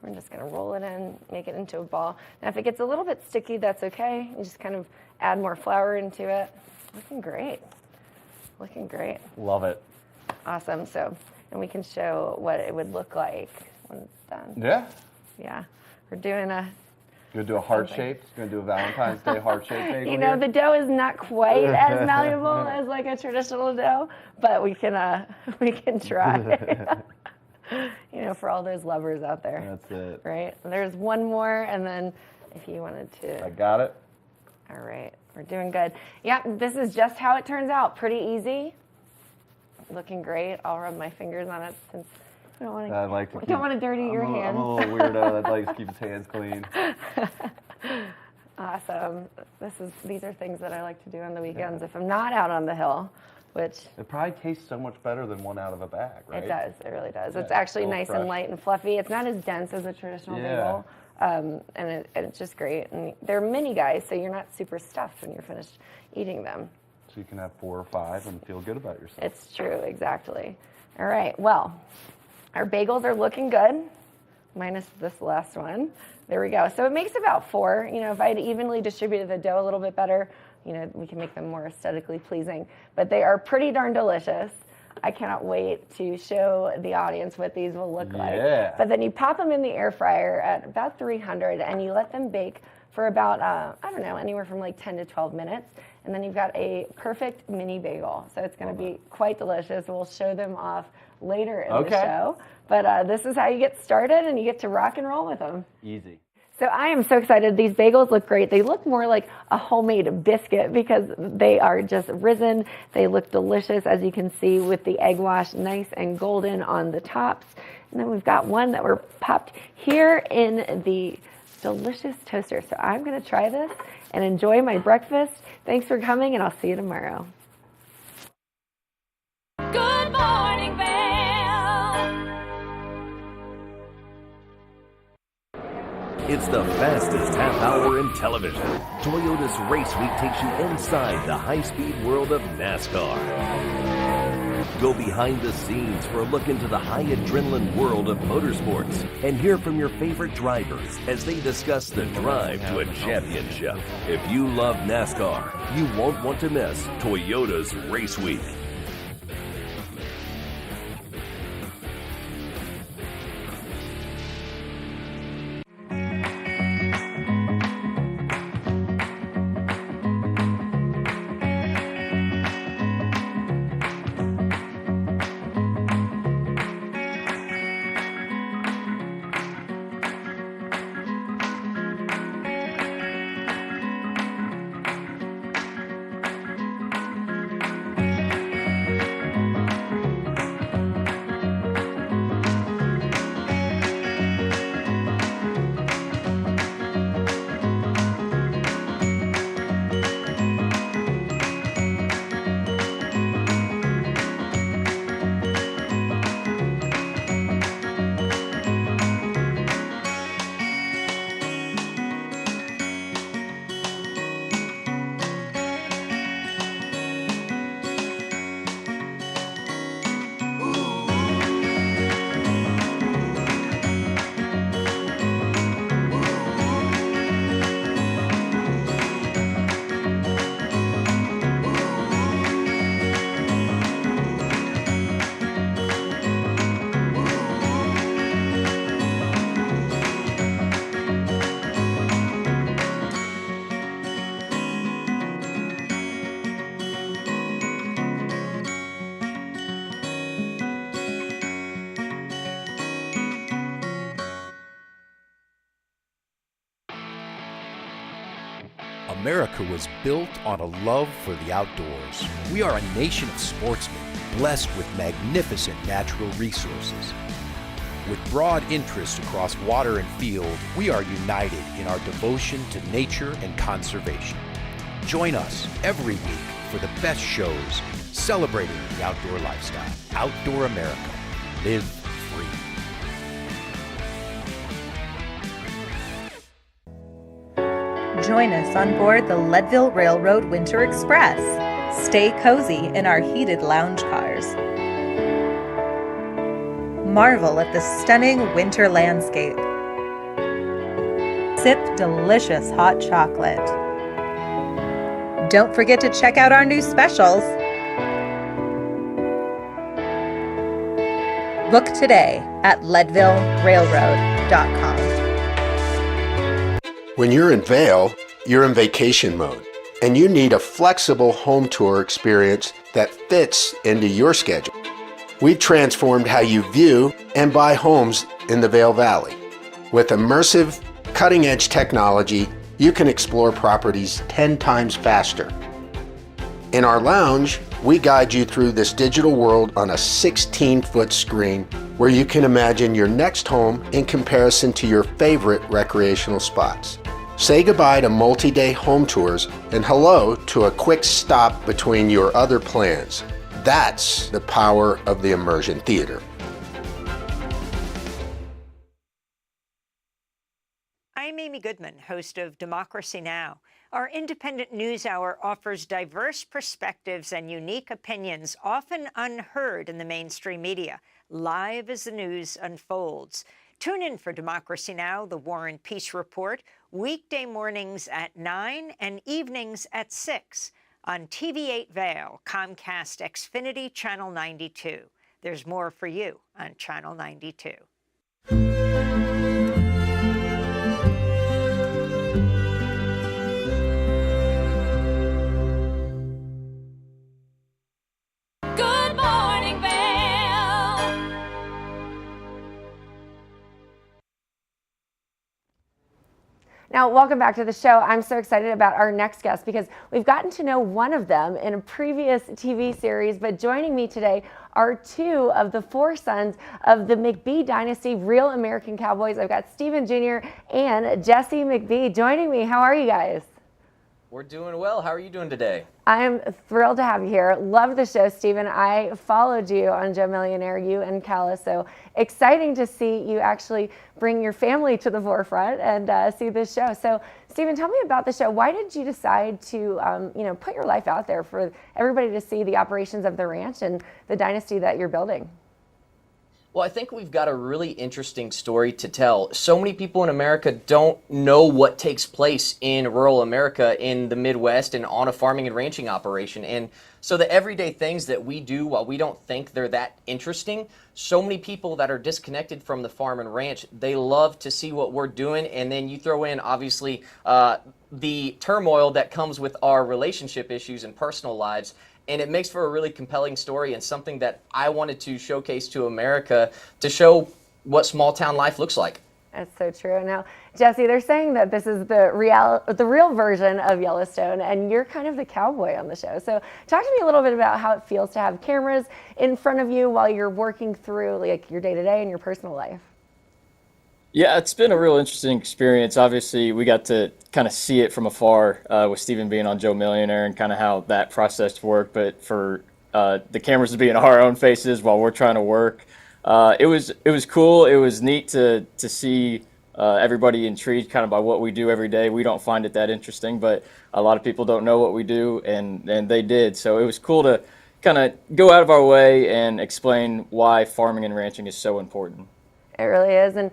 We're just going to roll it in, make it into a ball. Now, if it gets a little bit sticky, that's okay. You just kind of add more flour into it. Looking great. Looking great. Love it. Awesome. So, and we can show what it would look like when it's done. Yeah. Yeah. We're doing a... You're going to do a heart shape? You're going to do a Valentine's Day heart shape bagel the dough is not quite as malleable as a traditional dough, but we can try. For all those lovers out there. That's it. Right? There's one more, and then if you wanted to... I got it. All right. We're doing good. Yeah, this is just how it turns out. Pretty easy. Looking great. I'll rub my fingers on it since I don't want to dirty your hands. I'm a little weirdo that likes to keep his hands clean. Awesome. These are things that I like to do on the weekends if I'm not out on the hill, which... It probably tastes so much better than one out of a bag, right? It does. It really does. Yeah, it's actually nice fresh. And light and fluffy. It's not as dense as a traditional bagel. And it's just great. And they're mini guys, so you're not super stuffed when you're finished eating them. so you can have 4 or 5 and feel good about yourself. It's true, exactly. All right, well, our bagels are looking good, minus this last one. There we go. So it makes about 4. You know, if I had evenly distributed the dough a little bit better, you know, we can make them more aesthetically pleasing. But they are pretty darn delicious. I cannot wait to show the audience what these will look like. But then you pop them in the air fryer at about 300 and you let them bake for about, I don't know, anywhere from like 10 to 12 minutes. And then you've got a perfect mini bagel. So it's going to be quite delicious. We'll show them off later in the show. But this is how you get started, and you get to rock and roll with them. Easy. So I am so excited. These bagels look great. They look more like a homemade biscuit because they are just risen. They look delicious, as you can see, with the egg wash nice and golden on the tops. And then we've got one that were popped here in the delicious toaster. So I'm going to try this and enjoy my breakfast. Thanks for coming, and I'll see you tomorrow. Good morning, Vail. It's the fastest half hour in television. Toyota's Race Week takes you inside the high-speed world of NASCAR. Go behind the scenes for a look into the high adrenaline world of motorsports and hear from your favorite drivers as they discuss the drive to a championship. If you love NASCAR, you won't want to miss Toyota's Race Week. America was built on a love for the outdoors. We are a nation of sportsmen, blessed with magnificent natural resources. With broad interests across water and field, we are united in our devotion to nature and conservation. Join us every week for the best shows celebrating the outdoor lifestyle. Outdoor America. Live free. Join us on board the Leadville Railroad Winter Express. Stay cozy in our heated lounge cars. Marvel at the stunning winter landscape. Sip delicious hot chocolate. Don't forget to check out our new specials. Book today at leadvillerailroad.com. When you're in Vail, you're in vacation mode, and you need a flexible home tour experience that fits into your schedule. We've transformed how you view and buy homes in the Vail Valley. With immersive, cutting-edge technology, you can explore properties 10 times faster. In our lounge, we guide you through this digital world on a 16-foot screen where you can imagine your next home in comparison to your favorite recreational spots. Say goodbye to multi-day home tours and hello to a quick stop between your other plans. That's the power of the Immersion Theater. I'm Amy Goodman, host of Democracy Now! Our independent news hour offers diverse perspectives and unique opinions, often unheard in the mainstream media, live as the news unfolds. Tune in for Democracy Now!, the War and Peace Report, weekday mornings at 9 and evenings at 6 on TV8 Vail, Comcast Xfinity Channel 92. There's more for you on Channel 92. Good morning, Vail. Now, welcome back to the show. I'm so excited about our next guest because we've gotten to know one of them in a previous TV series, but joining me today are two of the four sons of the McBee dynasty, real American cowboys. I've got Stephen Jr. and Jesse McBee joining me. How are you guys? We're doing well. How are you doing today? I'm thrilled to have you here. Love the show, Stephen. I followed you on Joe Millionaire, you and Calla, so exciting to see you actually bring your family to the forefront and see this show. So, Stephen, tell me about the show. Why did you decide to, put your life out there for everybody to see the operations of the ranch and the dynasty that you're building? Well, I think we've got a really interesting story to tell. So many people in America don't know what takes place in rural America, in the Midwest, and on a farming and ranching operation. And so the everyday things that we do, while we don't think they're that interesting, so many people that are disconnected from the farm and ranch, they love to see what we're doing. And then you throw in, obviously, the turmoil that comes with our relationship issues and personal lives. And it makes for a really compelling story and something that I wanted to showcase to America to show what small town life looks like. That's so true. Now, Jesse, they're saying that this is the real version of Yellowstone, and you're kind of the cowboy on the show. So talk to me a little bit about how it feels to have cameras in front of you while you're working through like your day-to-day and your personal life. Yeah, it's been a real interesting experience. Obviously, we got to kind of see it from afar with Stephen being on Joe Millionaire and kind of how that process worked. But for the cameras to be in our own faces while we're trying to work, it was cool. It was neat to see everybody intrigued kind of by what we do every day. We don't find it that interesting, but a lot of people don't know what we do, and they did. So it was cool to kind of go out of our way and explain why farming and ranching is so important. It really is. And,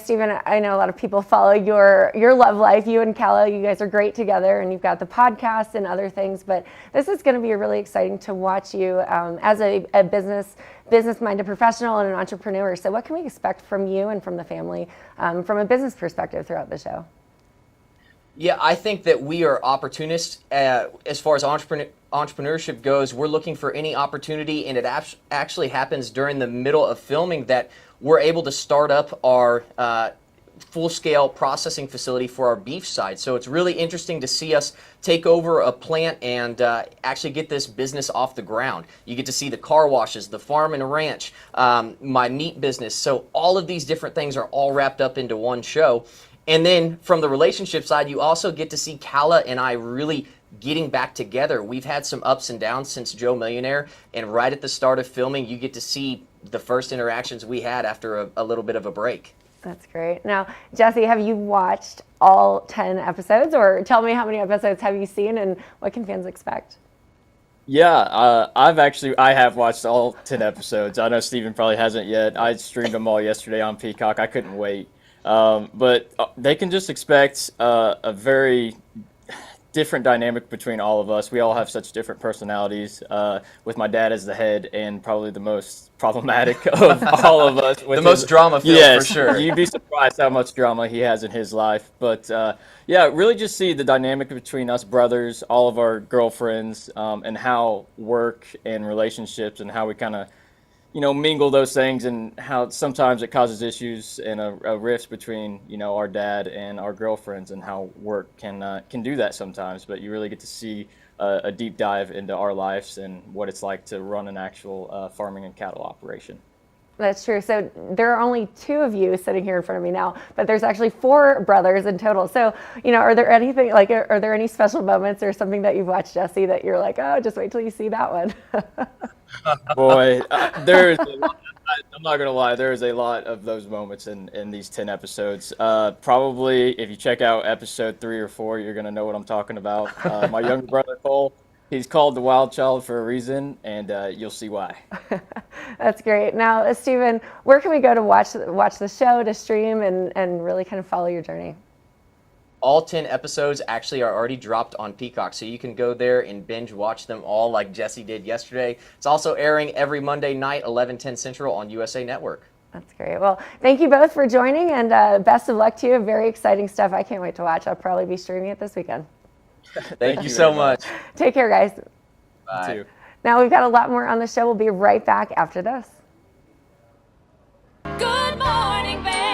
Stephen, I know a lot of people follow your love life. You and Calla, you guys are great together, and you've got the podcast and other things. But this is going to be really exciting to watch you as a business-minded professional and an entrepreneur. So what can we expect from you and from the family from a business perspective throughout the show? Yeah, I think that we are opportunists as far as entrepreneurship goes. We're looking for any opportunity, and it actually happens during the middle of filming that we're able to start up our full-scale processing facility for our beef side. So it's really interesting to see us take over a plant and actually get this business off the ground. You get to see the car washes, the farm and ranch, my meat business. So all of these different things are all wrapped up into one show. And then from the relationship side, you also get to see Calla and I really getting back together. We've had some ups and downs since Joe Millionaire, and right at the start of filming, you get to see the first interactions we had after a little bit of a break. That's great. Now, Jesse, have you watched all 10 episodes, or tell me how many episodes have you seen and what can fans expect? Yeah, I have watched all 10 episodes. I know Stephen probably hasn't yet. I streamed them all yesterday on Peacock. I couldn't wait. But they can just expect a very different dynamic between all of us. We all have such different personalities, with my dad as the head and probably the most problematic of all of us. The most drama-filled, yes, for sure. You'd be surprised how much drama he has in his life. But yeah, really just see the dynamic between us brothers, all of our girlfriends, and how work and relationships and how we kind of mingle those things, and how sometimes it causes issues and a rift between, our dad and our girlfriends, and how work can do that sometimes. But you really get to see a deep dive into our lives and what it's like to run an actual farming and cattle operation. That's true. So there are only two of you sitting here in front of me now, but there's actually four brothers in total. So, are there any special moments or something that you've watched, Jesse, that you're like, oh, just wait till you see that one? Boy, there's a lot. I'm not gonna lie. There is a lot of those moments in these 10 episodes. Probably, if you check out episode 3 or 4, you're gonna know what I'm talking about. My younger brother Cole, he's called the Wild Child for a reason, and you'll see why. That's great. Now, Stephen, where can we go to watch the show, to stream, and really kind of follow your journey? All 10 episodes actually are already dropped on Peacock, so you can go there and binge watch them all like Jesse did yesterday. It's also airing every Monday night, 11:10 Central on USA Network. That's great. Well, thank you both for joining, and best of luck to you. Very exciting stuff. I can't wait to watch. I'll probably be streaming it this weekend. Thank you so much. Take care, guys. Bye. Now, we've got a lot more on the show. We'll be right back after this. Good morning, Vail.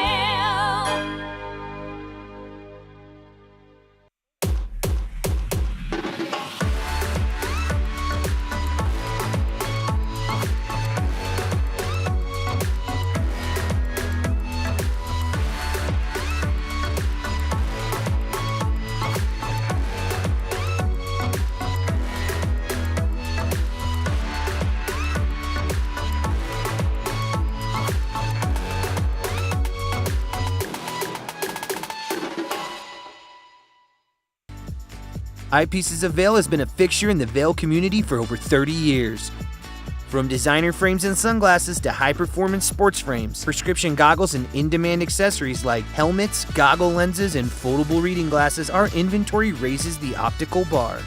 Eyepieces of Vail has been a fixture in the Vail community for over 30 years. From designer frames and sunglasses to high-performance sports frames, prescription goggles, and in-demand accessories like helmets, goggle lenses, and foldable reading glasses, our inventory raises the optical bar.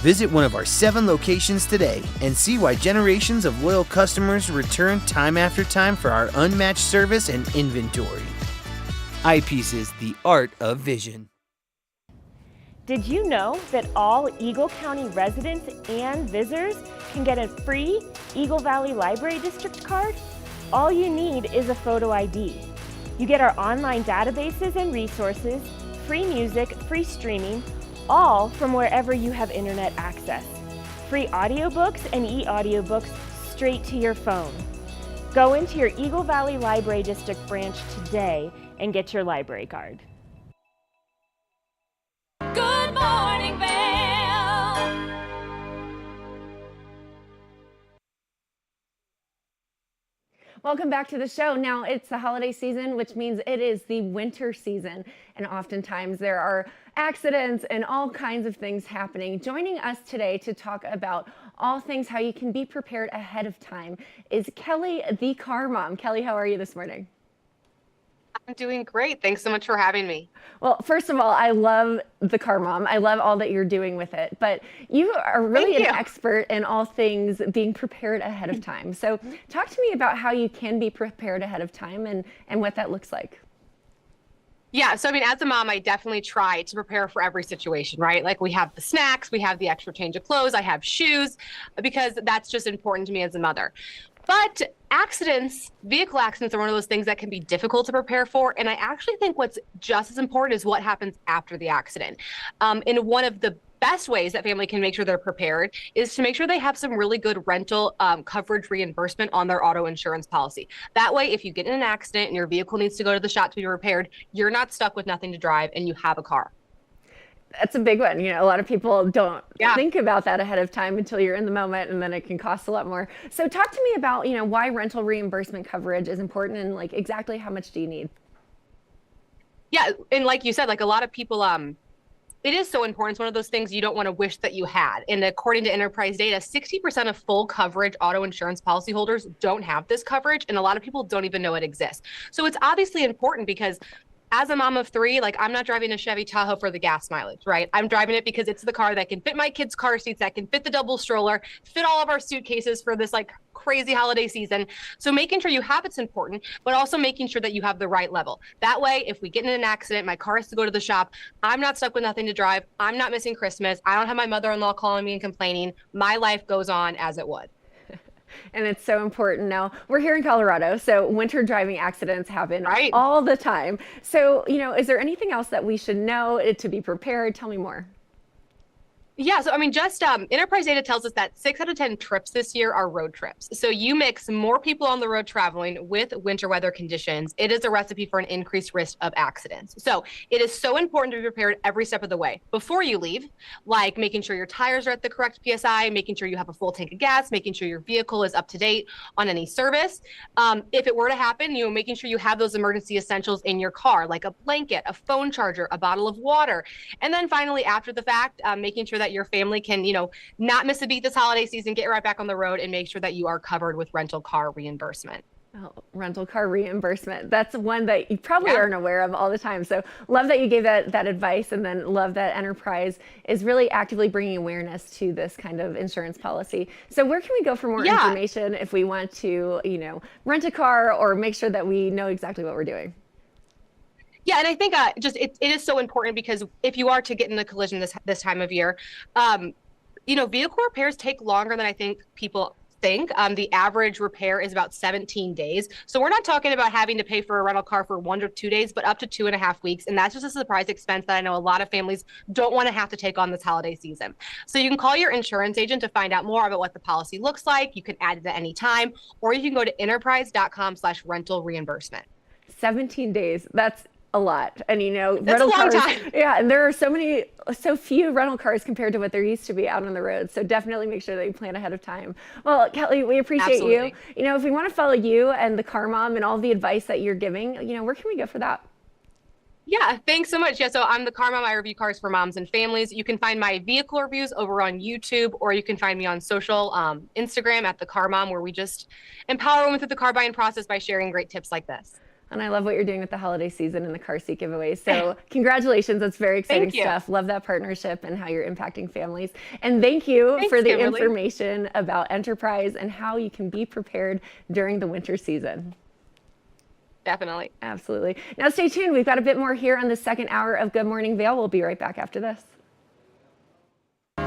Visit one of our 7 locations today and see why generations of loyal customers return time after time for our unmatched service and inventory. Eyepieces, the art of vision. Did you know that all Eagle County residents and visitors can get a free Eagle Valley Library District card? All you need is a photo ID. You get our online databases and resources, free music, free streaming, all from wherever you have internet access. Free audiobooks and e-audiobooks straight to your phone. Go into your Eagle Valley Library District branch today and get your library card. Good morning, Vail. Welcome back to the show. Now, it's the holiday season, which means it is the winter season. And oftentimes there are accidents and all kinds of things happening. Joining us today to talk about all things how you can be prepared ahead of time is Kelly, the car mom. Kelly, how are you this morning? I'm doing great. Thanks so much for having me. Well, first of all, I love the car mom. I love all that you're doing with it. But you are really an expert in all things being prepared ahead of time. So talk to me about how you can be prepared ahead of time and what that looks like. Yeah, so I mean, as a mom, I definitely try to prepare for every situation, right? Like we have the snacks, we have the extra change of clothes, I have shoes, because that's just important to me as a mother. But accidents, vehicle accidents are one of those things that can be difficult to prepare for. And I actually think what's just as important is what happens after the accident. And one of the best ways that family can make sure they're prepared is to make sure they have some really good rental coverage reimbursement on their auto insurance policy. That way, if you get in an accident and your vehicle needs to go to the shop to be repaired, you're not stuck with nothing to drive and you have a car. That's a big one. You know, a lot of people don't think about that ahead of time until you're in the moment, and then it can cost a lot more. So talk to me about, you know, why rental reimbursement coverage is important and like exactly how much do you need? Yeah, and like you said, like a lot of people, it is so important. It's one of those things you don't want to wish that you had. And according to enterprise data, 60% of full coverage auto insurance policyholders don't have this coverage, and a lot of people don't even know it exists. So it's obviously important because as a mom of 3, like I'm not driving a Chevy Tahoe for the gas mileage, right? I'm driving it because it's the car that can fit my kids' car seats, that can fit the double stroller, fit all of our suitcases for this like crazy holiday season. So making sure you have it's important, but also making sure that you have the right level. That way, if we get in an accident, my car has to go to the shop, I'm not stuck with nothing to drive, I'm not missing Christmas, I don't have my mother-in-law calling me and complaining, my life goes on as it would. And it's so important. Now, we're here in Colorado, so winter driving accidents happen all the time. So, you know, is there anything else that we should know to be prepared? Tell me more. Yeah, so I mean, just enterprise data tells us that 6 out of 10 trips this year are road trips. So you mix more people on the road traveling with winter weather conditions. It is a recipe for an increased risk of accidents. So it is so important to be prepared every step of the way before you leave, like making sure your tires are at the correct PSI, making sure you have a full tank of gas, making sure your vehicle is up to date on any service. If it were to happen, making sure you have those emergency essentials in your car, like a blanket, a phone charger, a bottle of water. And then finally, after the fact, making sure that your family can, not miss a beat this holiday season, get right back on the road, and make sure that you are covered with rental car reimbursement. Oh, rental car reimbursement. That's one that you probably aren't aware of all the time. So love that you gave that advice, and then love that Enterprise is really actively bringing awareness to this kind of insurance policy. So where can we go for more information if we want to, rent a car or make sure that we know exactly what we're doing? Yeah, and I think it is so important, because if you are to get in a collision this time of year, vehicle repairs take longer than I think people think. The average repair is about 17 days. So we're not talking about having to pay for a rental car for 1 to 2 days, but up to 2.5 weeks. And that's just a surprise expense that I know a lot of families don't want to have to take on this holiday season. So you can call your insurance agent to find out more about what the policy looks like. You can add it at any time, or you can go to enterprise.com/rental reimbursement. 17 days. That's a lot. And That's rental a long cars, time. yeah, and there are so few rental cars compared to what there used to be out on the road. So definitely make sure that you plan ahead of time. Well, Kelly, we appreciate you. If we want to follow you and the Car Mom and all the advice that you're giving, where can we go for that? Yeah, thanks so much. Yeah, so I'm the Car Mom. I review cars for moms and families. You can find my vehicle reviews over on YouTube, or you can find me on social, Instagram at the Car Mom, where we just empower women through the car buying process by sharing great tips like this. And I love what you're doing with the holiday season and the car seat giveaways. So congratulations. That's very exciting stuff. Love that partnership and how you're impacting families. And thank you for the information about Enterprise and how you can be prepared during the winter season. Definitely. Absolutely. Now stay tuned. We've got a bit more here on the second hour of Good Morning Vail. We'll be right back after this.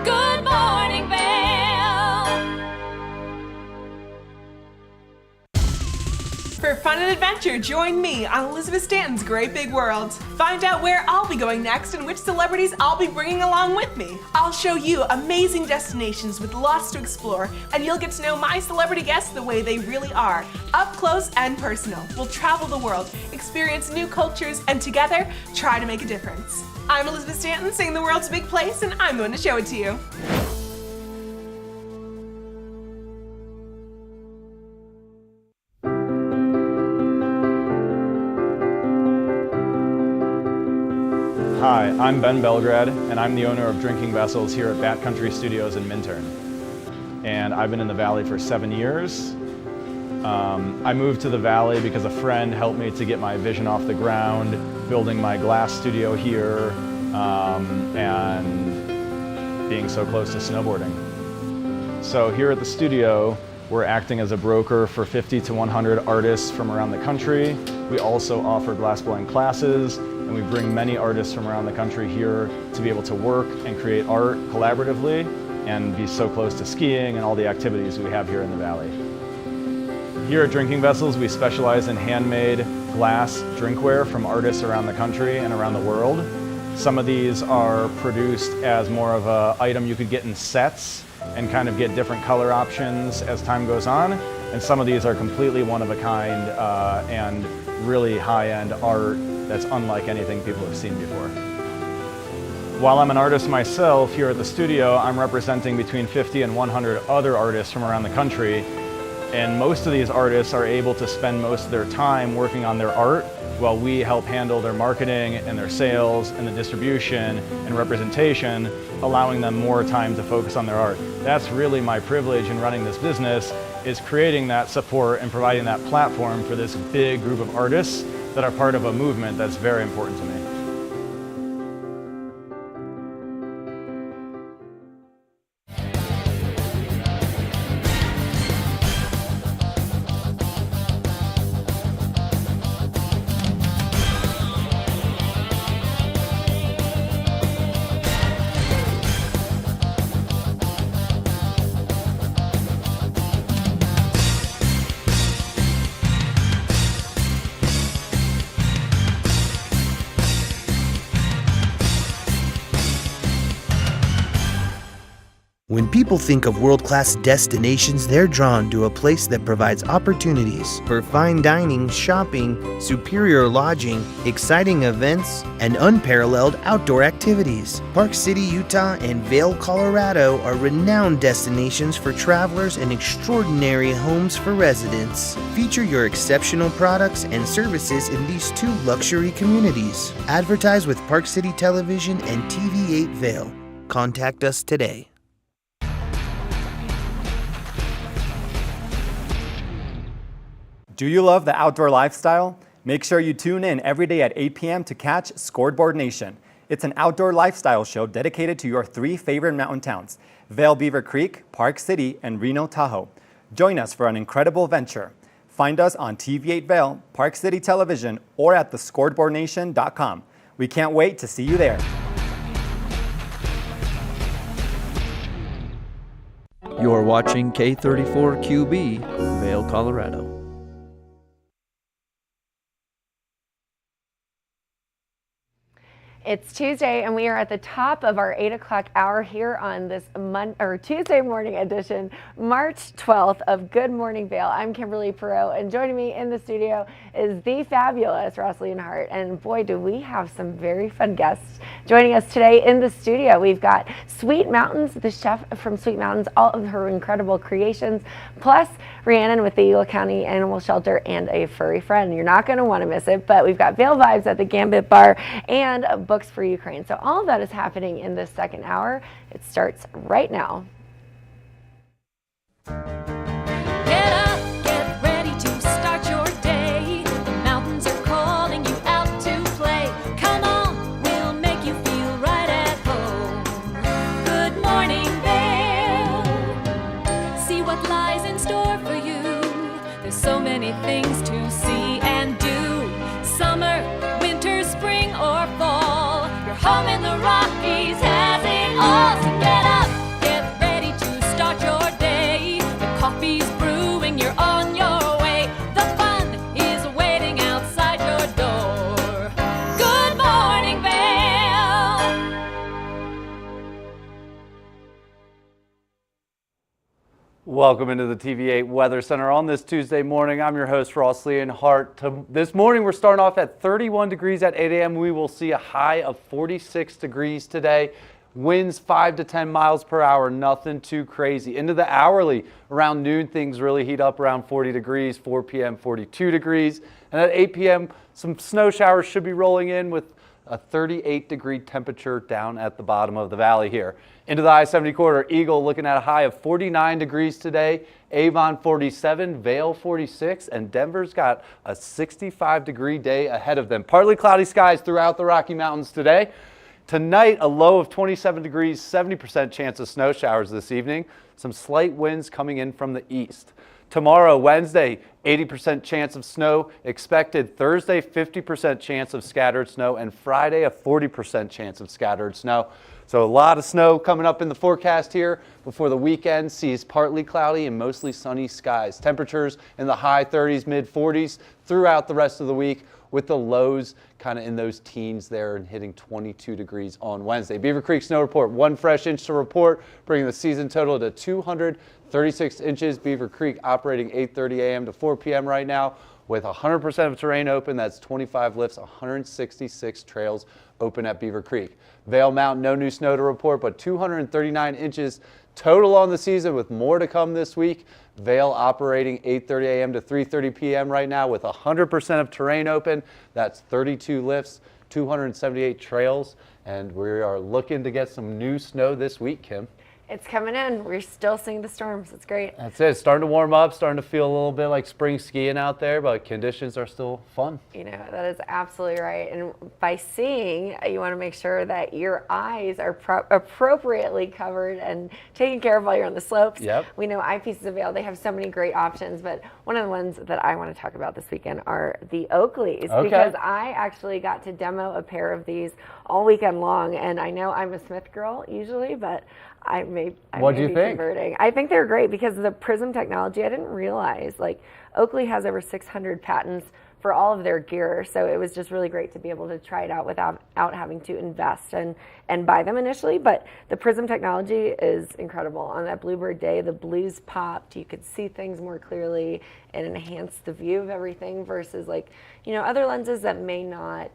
Good morning, Vail. For fun and adventure, join me on Elizabeth Stanton's Great Big World. Find out where I'll be going next and which celebrities I'll be bringing along with me. I'll show you amazing destinations with lots to explore, and you'll get to know my celebrity guests the way they really are, up close and personal. We'll travel the world, experience new cultures, and together, try to make a difference. I'm Elizabeth Stanton, saying the world's a big place, and I'm going to show it to you. Hi, I'm Ben Belgrad, and I'm the owner of Drinking Vessels here at Bat Country Studios in Minturn. And I've been in the Valley for 7 years. I moved to the Valley because a friend helped me to get my vision off the ground, building my glass studio here, and being so close to snowboarding. So here at the studio, we're acting as a broker for 50 to 100 artists from around the country. We also offer glassblowing classes, and we bring many artists from around the country here to be able to work and create art collaboratively and be so close to skiing and all the activities we have here in the Valley. Here at Drinking Vessels, we specialize in handmade glass drinkware from artists around the country and around the world. Some of these are produced as more of an item you could get in sets and kind of get different color options as time goes on. And some of these are completely one of a kind and really high-end art that's unlike anything people have seen before. While I'm an artist myself here at the studio, I'm representing between 50 and 100 other artists from around the country. And most of these artists are able to spend most of their time working on their art while we help handle their marketing and their sales and the distribution and representation, allowing them more time to focus on their art. That's really my privilege in running this business, is creating that support and providing that platform for this big group of artists that are part of a movement that's very important to me. When people think of world-class destinations, they're drawn to a place that provides opportunities for fine dining, shopping, superior lodging, exciting events, and unparalleled outdoor activities. Park City, Utah and Vail, Colorado are renowned destinations for travelers and extraordinary homes for residents. Feature your exceptional products and services in these two luxury communities. Advertise with Park City Television and TV8 Vail. Contact us today. Do you love the outdoor lifestyle? Make sure you tune in every day at 8 p.m. to catch Scoreboard Nation. It's an outdoor lifestyle show dedicated to your 3 favorite mountain towns, Vail, Beaver Creek, Park City, and Reno, Tahoe. Join us for an incredible venture. Find us on TV8 Vail, Park City Television, or at thescoreboardnation.com. We can't wait to see you there. You're watching K34QB, Vail, Colorado. It's Tuesday, and we are at the top of our 8 o'clock hour here on this Tuesday morning edition, March 12th of Good Morning Vail. I'm Kimberly Perot, and joining me in the studio is the fabulous Rosalyn Hart. And boy, do we have some very fun guests joining us today in the studio. We've got Sweet Mountains, the chef from Sweet Mountains, all of her incredible creations, plus Rhiannon with the Eagle County Animal Shelter and a furry friend. You're not going to want to miss it, but we've got Vail Vibes at the Gambit Bar and Books for Ukraine. So all of that is happening in this second hour. It starts right now. Get up, get ready to start your day. The mountains are calling you out to play. Come on, we'll make you feel right at home. Good morning, Vail. See what lies in store for you. There's so many things to see and do. Summer, winter, spring, or fall. Your home in the Rockies has it all. So get up, get ready to start your day. The coffee's brewing, you're on your way. The fun is waiting outside your door. Good morning, Vail. Welcome into the TV8 Weather Center on this Tuesday morning. I'm your host, Rosalyn Hart. This morning, we're starting off at 31 degrees at 8 a.m. We will see a high of 46 degrees today. Winds 5 to 10 miles per hour, nothing too crazy. Into the hourly, around noon, things really heat up around 40 degrees, 4 p.m., 42 degrees. And at 8 p.m., some snow showers should be rolling in with a 38-degree temperature down at the bottom of the valley here. Into the I-70 corridor, Eagle looking at a high of 49 degrees today, Avon 47, Vail 46, and Denver's got a 65-degree day ahead of them. Partly cloudy skies throughout the Rocky Mountains today. Tonight, a low of 27 degrees, 70% chance of snow showers this evening. Some slight winds coming in from the east. Tomorrow, Wednesday, 80% chance of snow expected. Thursday, 50% chance of scattered snow. And Friday, a 40% chance of scattered snow. So a lot of snow coming up in the forecast here before the weekend sees partly cloudy and mostly sunny skies. Temperatures in the high 30s, mid 40s throughout the rest of the week, with the lows kind of in those teens there and hitting 22 degrees on Wednesday. Beaver Creek snow report, 1 fresh inch to report, bringing the season total to 236 inches. Beaver Creek operating 8:30 a.m. to 4 p.m. right now with 100% of terrain open. That's 25 lifts, 166 trails open at Beaver Creek. Vail Mountain, no new snow to report, but 239 inches total on the season with more to come this week. Vail operating 8:30 a.m. to 3:30 p.m. right now with 100% of terrain open. That's 32 lifts, 278 trails, and we are looking to get some new snow this week, Kim. It's coming in. We're still seeing the storms. It's great. That's it. It's starting to warm up, starting to feel a little bit like spring skiing out there, but conditions are still fun. You know, that is absolutely right. And by seeing, you want to make sure that your eyes are appropriately covered and taken care of while you're on the slopes. Yep. We know Eyepieces of Vail, they have so many great options, but one of the ones that I want to talk about this weekend are the Oakleys. Okay. Because I actually got to demo a pair of these all weekend long, and I know I'm a Smith girl usually, but I may What do you be think? converting. I think they're great because of the prism technology. I didn't realize, like, Oakley has over 600 patents for all of their gear, so it was just really great to be able to try it out without having to invest and buy them initially. But the Prism technology is incredible. On that Bluebird day, the blues popped. You could see things more clearly and enhance the view of everything versus other lenses that may not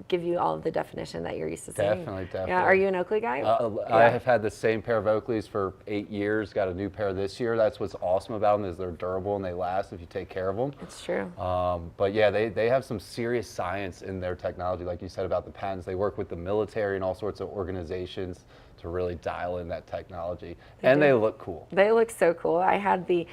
give you all of the definition that you're used to seeing. Definitely. Yeah, are you an Oakley guy? I have had the same pair of Oakleys for 8 years, got a new pair this year. That's what's awesome about them is they're durable and they last if you take care of them. It's true. But yeah, they have some serious science in their technology, like you said about the patents. They work with the military and all sorts of organizations to really dial in that technology, they look cool. They look so cool. I had the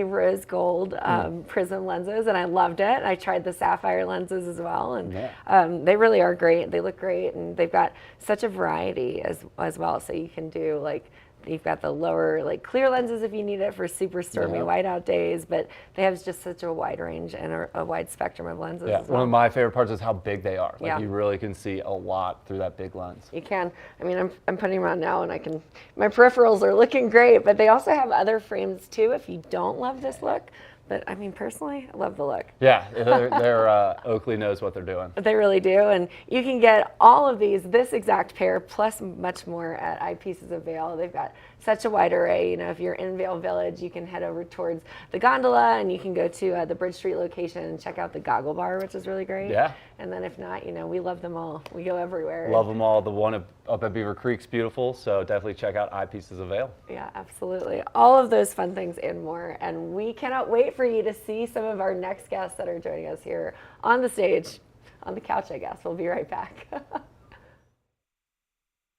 rose gold Prism lenses, and I loved it. I tried the sapphire lenses as well, and they really are great. They look great, and they've got such a variety as well. So you can do you've got the lower clear lenses if you need it for super stormy whiteout days, but they have just such a wide range and a wide spectrum of lenses as well. One of my favorite parts is how big they are. Yeah. You really can see a lot through that big lens. You can. I mean, I'm putting them on now, and my peripherals are looking great, but they also have other frames too if you don't love this look. But I mean, personally, I love the look. Yeah, they're Oakley knows what they're doing. They really do, and you can get all of this exact pair, plus much more at Eyepieces of Vail. They've got such a wide array. If you're in Vail Village, you can head over towards the gondola, and you can go to the Bridge Street location and check out the Goggle Bar, which is really great. Yeah. And then if not, we love them all. We go everywhere. Love them all. The one up at Beaver Creek's beautiful, so definitely check out Eyepieces of Vail. Yeah, absolutely. All of those fun things and more, and we cannot wait for you to see some of our next guests that are joining us here on the stage, on the couch, I guess. We'll be right back.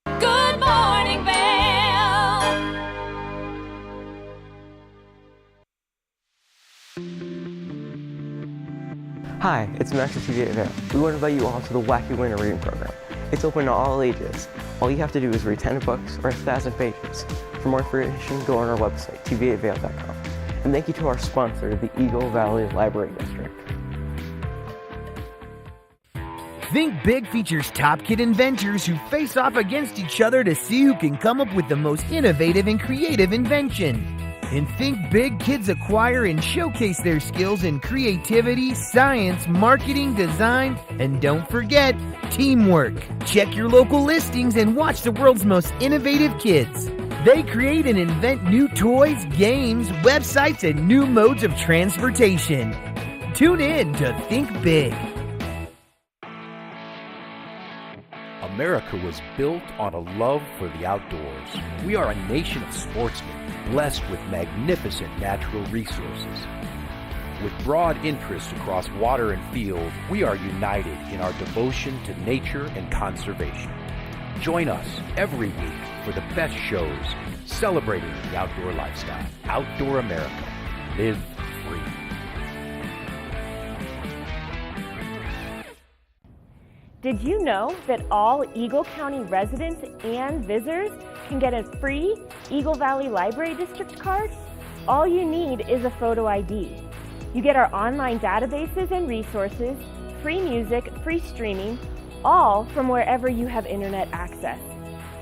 Good morning, Vail. Hi, it's Max at TV8 Vail. We want to invite you all to the Wacky Winter Reading Program. It's open to all ages. All you have to do is read 10 books or 1,000 pages. For more information, go on our website, tv8vail.com. And thank you to our sponsor, the Eagle Valley Library District. Think Big features top kid inventors who face off against each other to see who can come up with the most innovative and creative invention. In Think Big, kids acquire and showcase their skills in creativity, science, marketing, design, and don't forget, teamwork. Check your local listings and watch the world's most innovative kids. They create and invent new toys, games, websites, and new modes of transportation. Tune in to Think Big. America was built on a love for the outdoors. We are a nation of sportsmen, blessed with magnificent natural resources. With broad interests across water and field, we are united in our devotion to nature and conservation. Join us every week for the best shows celebrating the outdoor lifestyle. Outdoor America. Live free. Did you know that all Eagle County residents and visitors can get a free Eagle Valley Library District card? All you need is a photo ID. You get our online databases and resources, free music, free streaming, all from wherever you have internet access.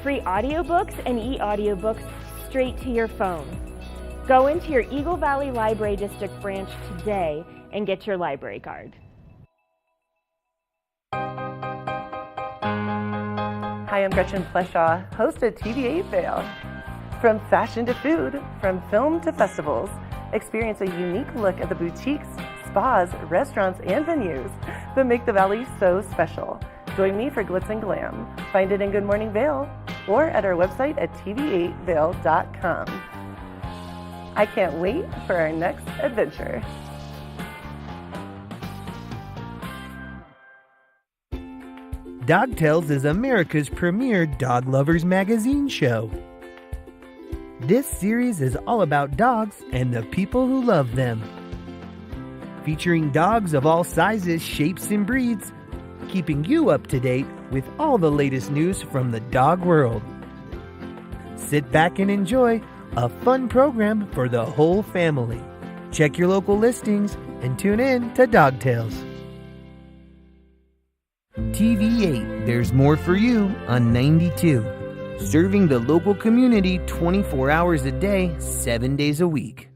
Free audiobooks and e-audiobooks straight to your phone. Go into your Eagle Valley Library District branch today and get your library card. Hi, I'm Gretchen Fleshaw, host of TV8 Vail. From fashion to food, from film to festivals, experience a unique look at the boutiques, spas, restaurants, and venues that make the Valley so special. Join me for Glitz and Glam. Find it in Good Morning Vail or at our website at tv8vail.com. I can't wait for our next adventure. Dog Tales is America's premier dog lovers magazine show. This series is all about dogs and the people who love them. Featuring dogs of all sizes, shapes, and breeds, keeping you up to date with all the latest news from the dog world. Sit back and enjoy a fun program for the whole family. Check your local listings and tune in to Dog Tales. TV8, there's more for you on 92. Serving the local community 24 hours a day, 7 days a week.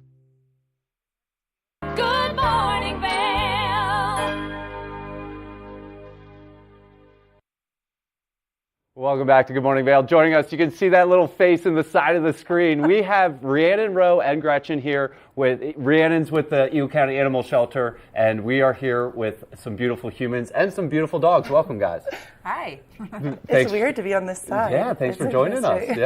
Welcome back to Good Morning Vail. Joining us, you can see that little face in the side of the screen. We have Rhiannon Rowe and Gretchen here. Rhiannon's with the Eagle County Animal Shelter, and we are here with some beautiful humans and some beautiful dogs. Welcome, guys. Hi. It's weird to be on this side. Yeah, thanks It's for joining us. interesting.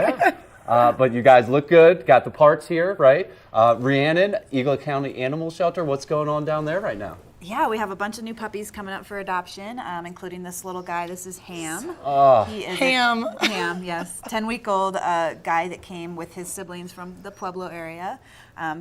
Yeah. But you guys look good. Got the parts here, right? Rhiannon, Eagle County Animal Shelter. What's going on down there right now? Yeah, we have a bunch of new puppies coming up for adoption, including this little guy. This is Ham. Oh. He is Ham. Ham, yes. 10-week-old guy that came with his siblings from the Pueblo area.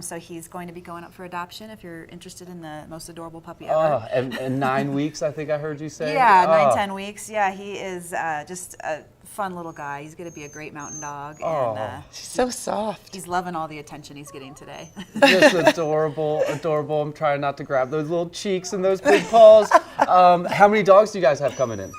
So he's going to be going up for adoption if you're interested in the most adorable puppy ever. And 9 weeks, I think I heard you say? Yeah, 9-10 weeks. Yeah, he is just a fun little guy. He's going to be a great mountain dog. And, she's so soft. He's loving all the attention he's getting today. Just adorable, adorable. I'm trying not to grab those little cheeks and those big paws. How many dogs do you guys have coming in?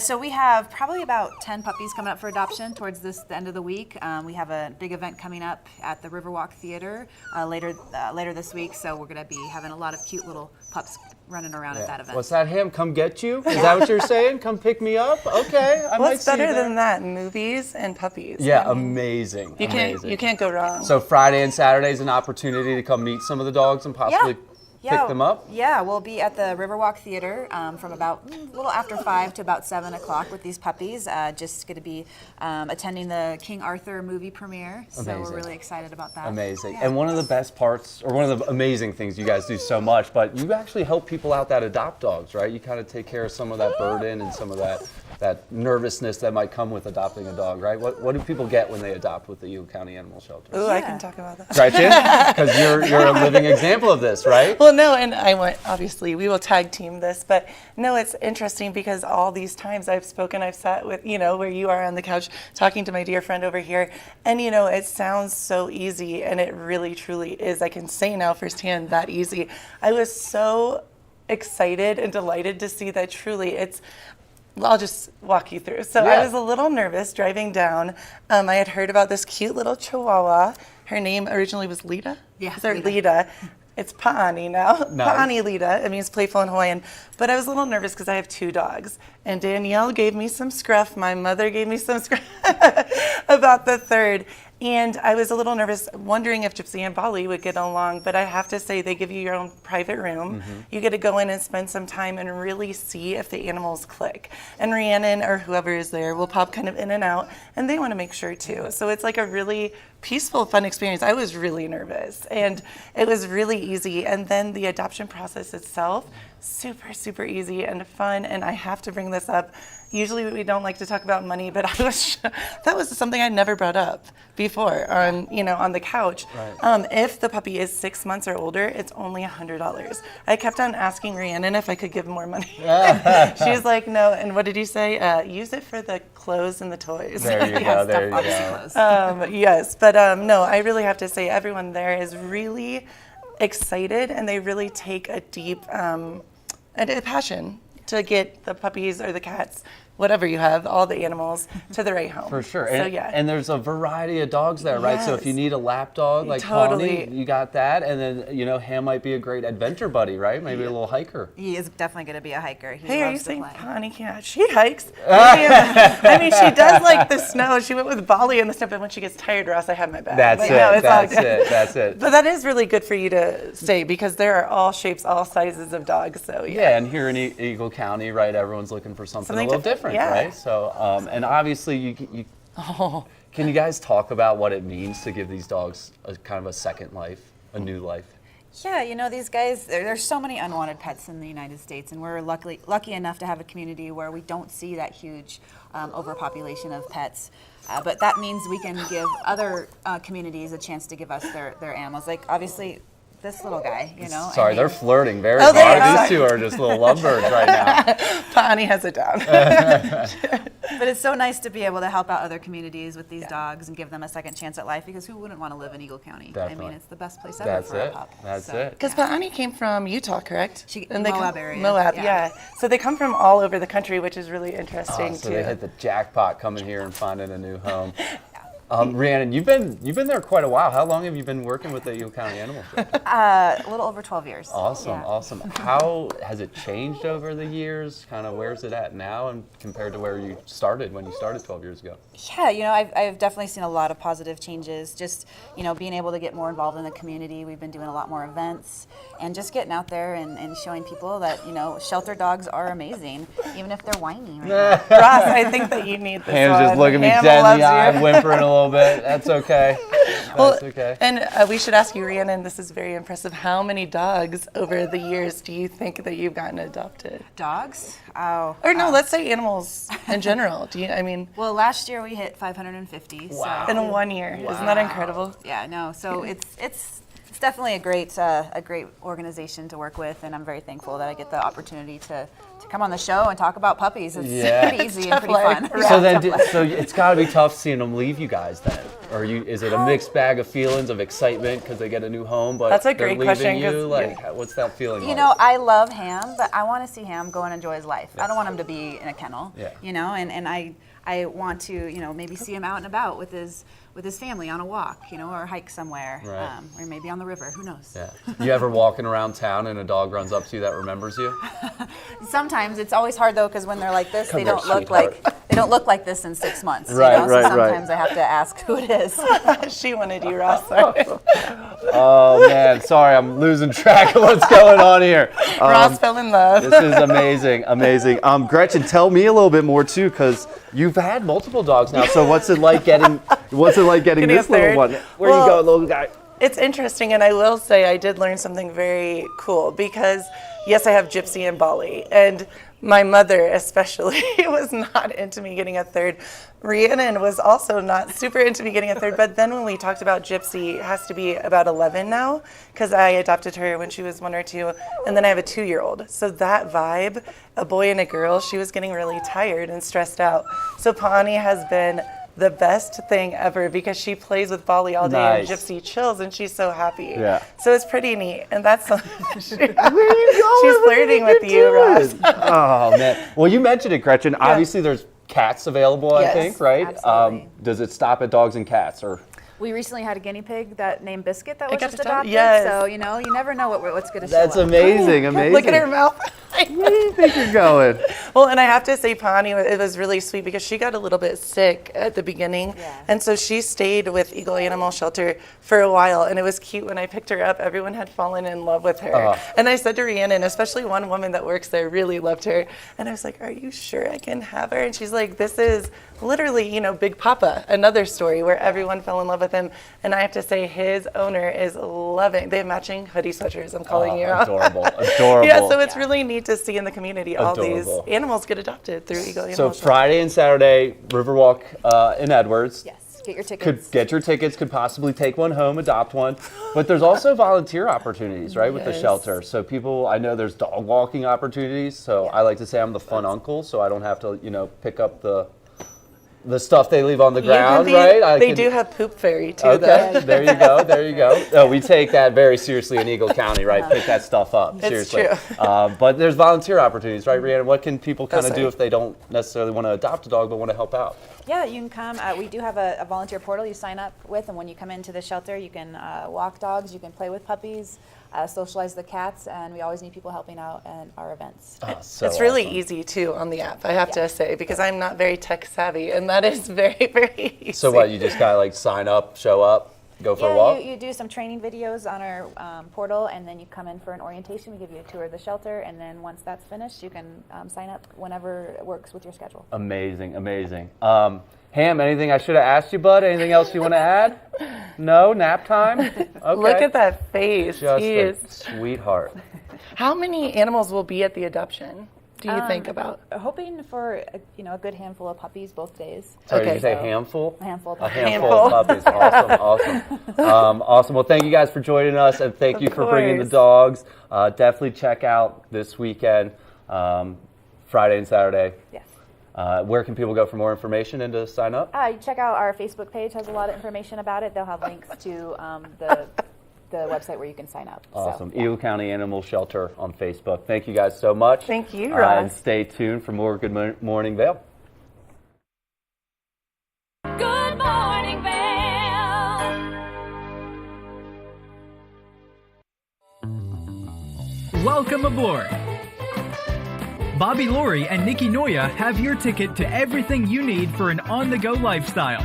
So we have probably about 10 puppies coming up for adoption towards the end of the week. We have a big event coming up at the Riverwalk Theater later this week, so we're going to be having a lot of cute little pups running around at that event. What's that, Ham? Come get you? Is that what you're saying? Come pick me up? Okay, I might What's see you better there. than that? Movies and puppies. Yeah, I mean, amazing. You can't go wrong. So Friday and Saturday is an opportunity to come meet some of the dogs and possibly pick them up? Yeah, we'll be at the Riverwalk Theater from about a little after 5 to about 7 o'clock with these puppies. Just going to be attending the King Arthur movie premiere, so we're Amazing. really excited about that. Amazing. And one of the best parts, or one of the amazing things you guys do so much, but you actually help people out that adopt dogs, right? You kind of take care of some of that burden and some of that nervousness that might come with adopting a dog, right? What do people get when they adopt with the Eagle County Animal Shelter? Ooh, I can talk about that. Gretchen? Because you're a living example of this, right? Well, no, and obviously, we will tag team this, but no, it's interesting because all these times I've sat with, where you are on the couch talking to my dear friend over here, and, it sounds so easy, and it really, truly is. I can say now firsthand that easy. I was so excited and delighted to see that truly I'll just walk you through. So I was a little nervous driving down. I had heard about this cute little Chihuahua. Her name originally was Lita? Yeah, Lita. It's Pa'ani now. Nice. Pa'ani Lita. It means playful in Hawaiian. But I was a little nervous because I have 2 dogs. And Danielle gave me some scruff. My mother gave me some scruff about the third. And I was a little nervous, wondering if Gypsy and Bali would get along, but I have to say they give you your own private room. Mm-hmm. You get to go in and spend some time and really see if the animals click. And Rhiannon or whoever is there will pop kind of in and out, and they want to make sure too. So it's like a really peaceful, fun experience. I was really nervous, and it was really easy. And then the adoption process itself, super, super easy and fun. And I have to bring this up. Usually we don't like to talk about money, but that was something I never brought up before on the couch. Right. If the puppy is 6 months or older, it's only $100. I kept on asking Rhiannon if I could give more money. She's like, no. And what did you say? Use it for the clothes and the toys. There you go. There you go. Yes, but no, I really have to say everyone there is really excited, and they really take a deep a passion to get the puppies or the cats, whatever you have, all the animals, to the right home. For sure. So, And there's a variety of dogs there, right? So if you need a lap dog like Totally. Pawnee, you got that. And then, Ham might be a great adventure buddy, right? Maybe a little hiker. He is definitely going to be a hiker. Hey, are you saying Pawnee can't? She hikes. I mean, she does like the snow. She went with Bali and the stuff, but when she gets tired, Ross, I have my back. That's it. But that is really good for you to say, because there are all shapes, all sizes of dogs. So yeah, and here in Eagle County, right, everyone's looking for something a little different, right? So, and obviously, can you guys talk about what it means to give these dogs a kind of a second life, a new life? Yeah, these guys, there's so many unwanted pets in the United States, and we're lucky enough to have a community where we don't see that huge overpopulation of pets. But that means we can give other communities a chance to give us their animals. Like, obviously, this little guy, Sorry, they're flirting very hard. These two are just little lovebirds right now. Pawnee has it down. But it's so nice to be able to help out other communities with these dogs and give them a second chance at life, because who wouldn't want to live in Eagle County? Definitely. I mean, it's the best place ever for a pup. That's it. Because Pawnee came from Utah, correct? Moab area. Moab, yeah. So they come from all over the country, which is really interesting, So too. they hit the jackpot coming here and finding a new home. Rhiannon, you've been there quite a while. How long have you been working with the Eagle County Animal Shelter? A little over 12 years. Awesome, Yeah. awesome. How has it changed over the years? Kind of where's it at now, and compared to where you started when you started 12 years ago? Yeah, I've definitely seen a lot of positive changes. Just, being able to get more involved in the community. We've been doing a lot more events and just getting out there and showing people that, shelter dogs are amazing, even if they're whiny. Right now. Ross, I think that you need this Ham's one. just looking me Ham dead in loves the eye, you. whimpering a little bit. That's okay. That's okay. And we should ask you, Rhiannon, this is very impressive. How many dogs over the years do you think that you've gotten adopted? Dogs? Oh. Or no, let's say animals in general. Well, last year we hit 550. Wow. So. In 1 year. Wow. Isn't that incredible? Yeah, no. So it's definitely a great organization to work with, and I'm very thankful that I get the opportunity to come on the show and talk about puppies. It's pretty easy and pretty fun. So it's got to be tough seeing them leave you guys then. Or is it a mixed bag of feelings of excitement because they get a new home, but that's a they're great leaving question, you? What's that feeling like? I love Ham, but I want to see Ham go and enjoy his life. I don't want him to be in a kennel. Yeah. And I want to, maybe see him out and about with his family on a walk, or hike somewhere, Right. or maybe on the river. Who knows? Yeah. You ever walking around town and a dog runs up to you that remembers you? Sometimes it's always hard though, because when they're like this, Come they here, don't look sweetheart. like this in 6 months. Right, So right, sometimes I have to ask who it is. She wanted you, Ross. Sorry. Oh man, sorry, I'm losing track of what's going on here. Ross fell in love. This is amazing, amazing. Gretchen, tell me a little bit more too, because you've had multiple dogs now. So what's it like getting this little one? Where you go, little guy? It's interesting, and I will say I did learn something very cool because, yes, I have Gypsy and Bali, and my mother especially was not into me getting a third. Rhiannon was also not super into me getting a third, but then when we talked about Gypsy, it has to be about 11 now, because I adopted her when she was 1 or 2, and then I have a 2-year-old. So that vibe, a boy and a girl, she was getting really tired and stressed out. So Pawnee has been the best thing ever because she plays with Bali all day and Gypsy chills and she's so happy. Yeah. So it's pretty neat, and that's she's flirting with you, Ross. Oh man. Well, you mentioned it, Gretchen. Yeah. Obviously, there's cats available. Yes, I think, right? Absolutely. Does it stop at dogs and cats, or? We recently had a guinea pig that named Biscuit that was just adopted. Yes. So, you never know what's going to show up. That's amazing, amazing. Look at her mouth. Where do you think you're going? Well, and I have to say, Pawnee, it was really sweet because she got a little bit sick at the beginning. Yeah. And so she stayed with Eagle Animal Shelter for a while. And it was cute when I picked her up. Everyone had fallen in love with her. And I said to Rhiannon, especially one woman that works there really loved her. And I was like, are you sure I can have her? And she's like, this is literally, Big Papa, another story where everyone fell in love with him. And I have to say, his owner is loving. They have matching hoodie sweatshirts. I'm calling you out. Adorable, adorable. Yeah, so it's really neat to see in the community all these animals get adopted through Eagle Animal Shelter. So Friday and Saturday, Riverwalk in Edwards. Yes, get your tickets. Could get your tickets, could possibly take one home, adopt one. But there's also volunteer opportunities, right, with the shelter. So I know there's dog walking opportunities. So I like to say I'm the fun uncle, so I don't have to, pick up the stuff they leave on the ground, right? They do have poop fairy too, okay, though. there you go, there you go. No, we take that very seriously in Eagle County, right? Pick that stuff up, seriously. It's true. But there's volunteer opportunities, right, Rhiannon? What can people kind of do if they don't necessarily want to adopt a dog but want to help out? Yeah, you can come. We do have a volunteer portal you sign up with, and when you come into the shelter, you can walk dogs, you can play with puppies, socialize the cats, and we always need people helping out at our events. It's really easy too on the app, I have to say, because I'm not very tech savvy, and that is very, very easy. So what, you just gotta sign up, show up, go for a walk? Yeah, you do some training videos on our portal, and then you come in for an orientation. We give you a tour of the shelter, and then once that's finished, you can sign up whenever it works with your schedule. Amazing, amazing. Ham, anything I should have asked you, bud? Anything else you want to add? No? Nap time? Okay. Look at that face. Just he a is sweetheart. How many animals will be at the adoption? Do you think about? Hoping for a good handful of puppies both days. Sorry, did you say handful? A handful. A handful of puppies. Awesome. Awesome. Well, thank you guys for joining us, and thank you for bringing the dogs. Definitely check out this weekend, Friday and Saturday. Yes. Where can people go for more information and to sign up? Check out our Facebook page. Has a lot of information about it. They'll have links to the website where you can sign up. Awesome. Eagle County Animal Shelter on Facebook. Thank you guys so much. Thank you, Ross. And stay tuned for more Good Morning Vail. Good morning, Vail. Welcome aboard! Bobby Laurie and Nikki Noya have your ticket to everything you need for an on-the-go lifestyle.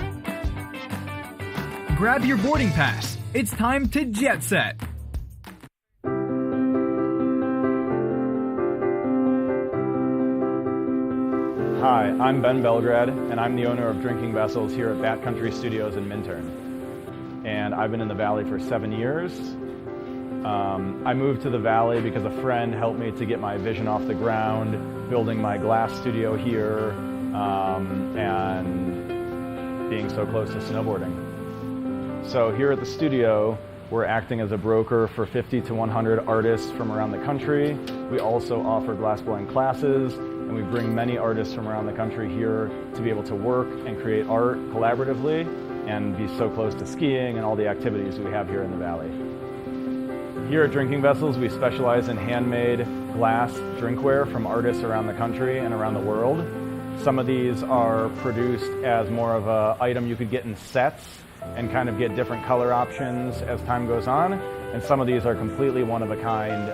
Grab your boarding pass. It's time to jet set. Hi, I'm Ben Belgrad, and I'm the owner of Drinking Vessels here at Bat Country Studios in Minturn. And I've been in the Valley for 7 years. I moved to the Valley because a friend helped me to get my vision off the ground, building my glass studio here, and being so close to snowboarding. So here at the studio, we're acting as a broker for 50 to 100 artists from around the country. We also offer glassblowing classes, and we bring many artists from around the country here to be able to work and create art collaboratively and be so close to skiing and all the activities we have here in the Valley. Here at Drinking Vessels, we specialize in handmade glass drinkware from artists around the country and around the world. Some of these are produced as more of an item you could get in sets and kind of get different color options as time goes on. And some of these are completely one-of-a-kind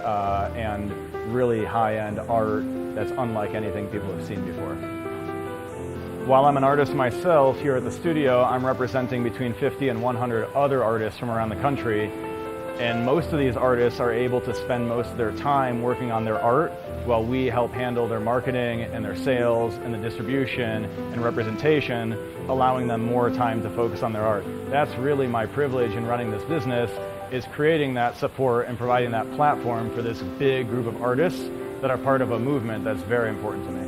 and really high-end art that's unlike anything people have seen before. While I'm an artist myself here at the studio, I'm representing between 50 and 100 other artists from around the country. And most of these artists are able to spend most of their time working on their art while we help handle their marketing and their sales and the distribution and representation, allowing them more time to focus on their art. That's really my privilege in running this business, is creating that support and providing that platform for this big group of artists that are part of a movement that's very important to me.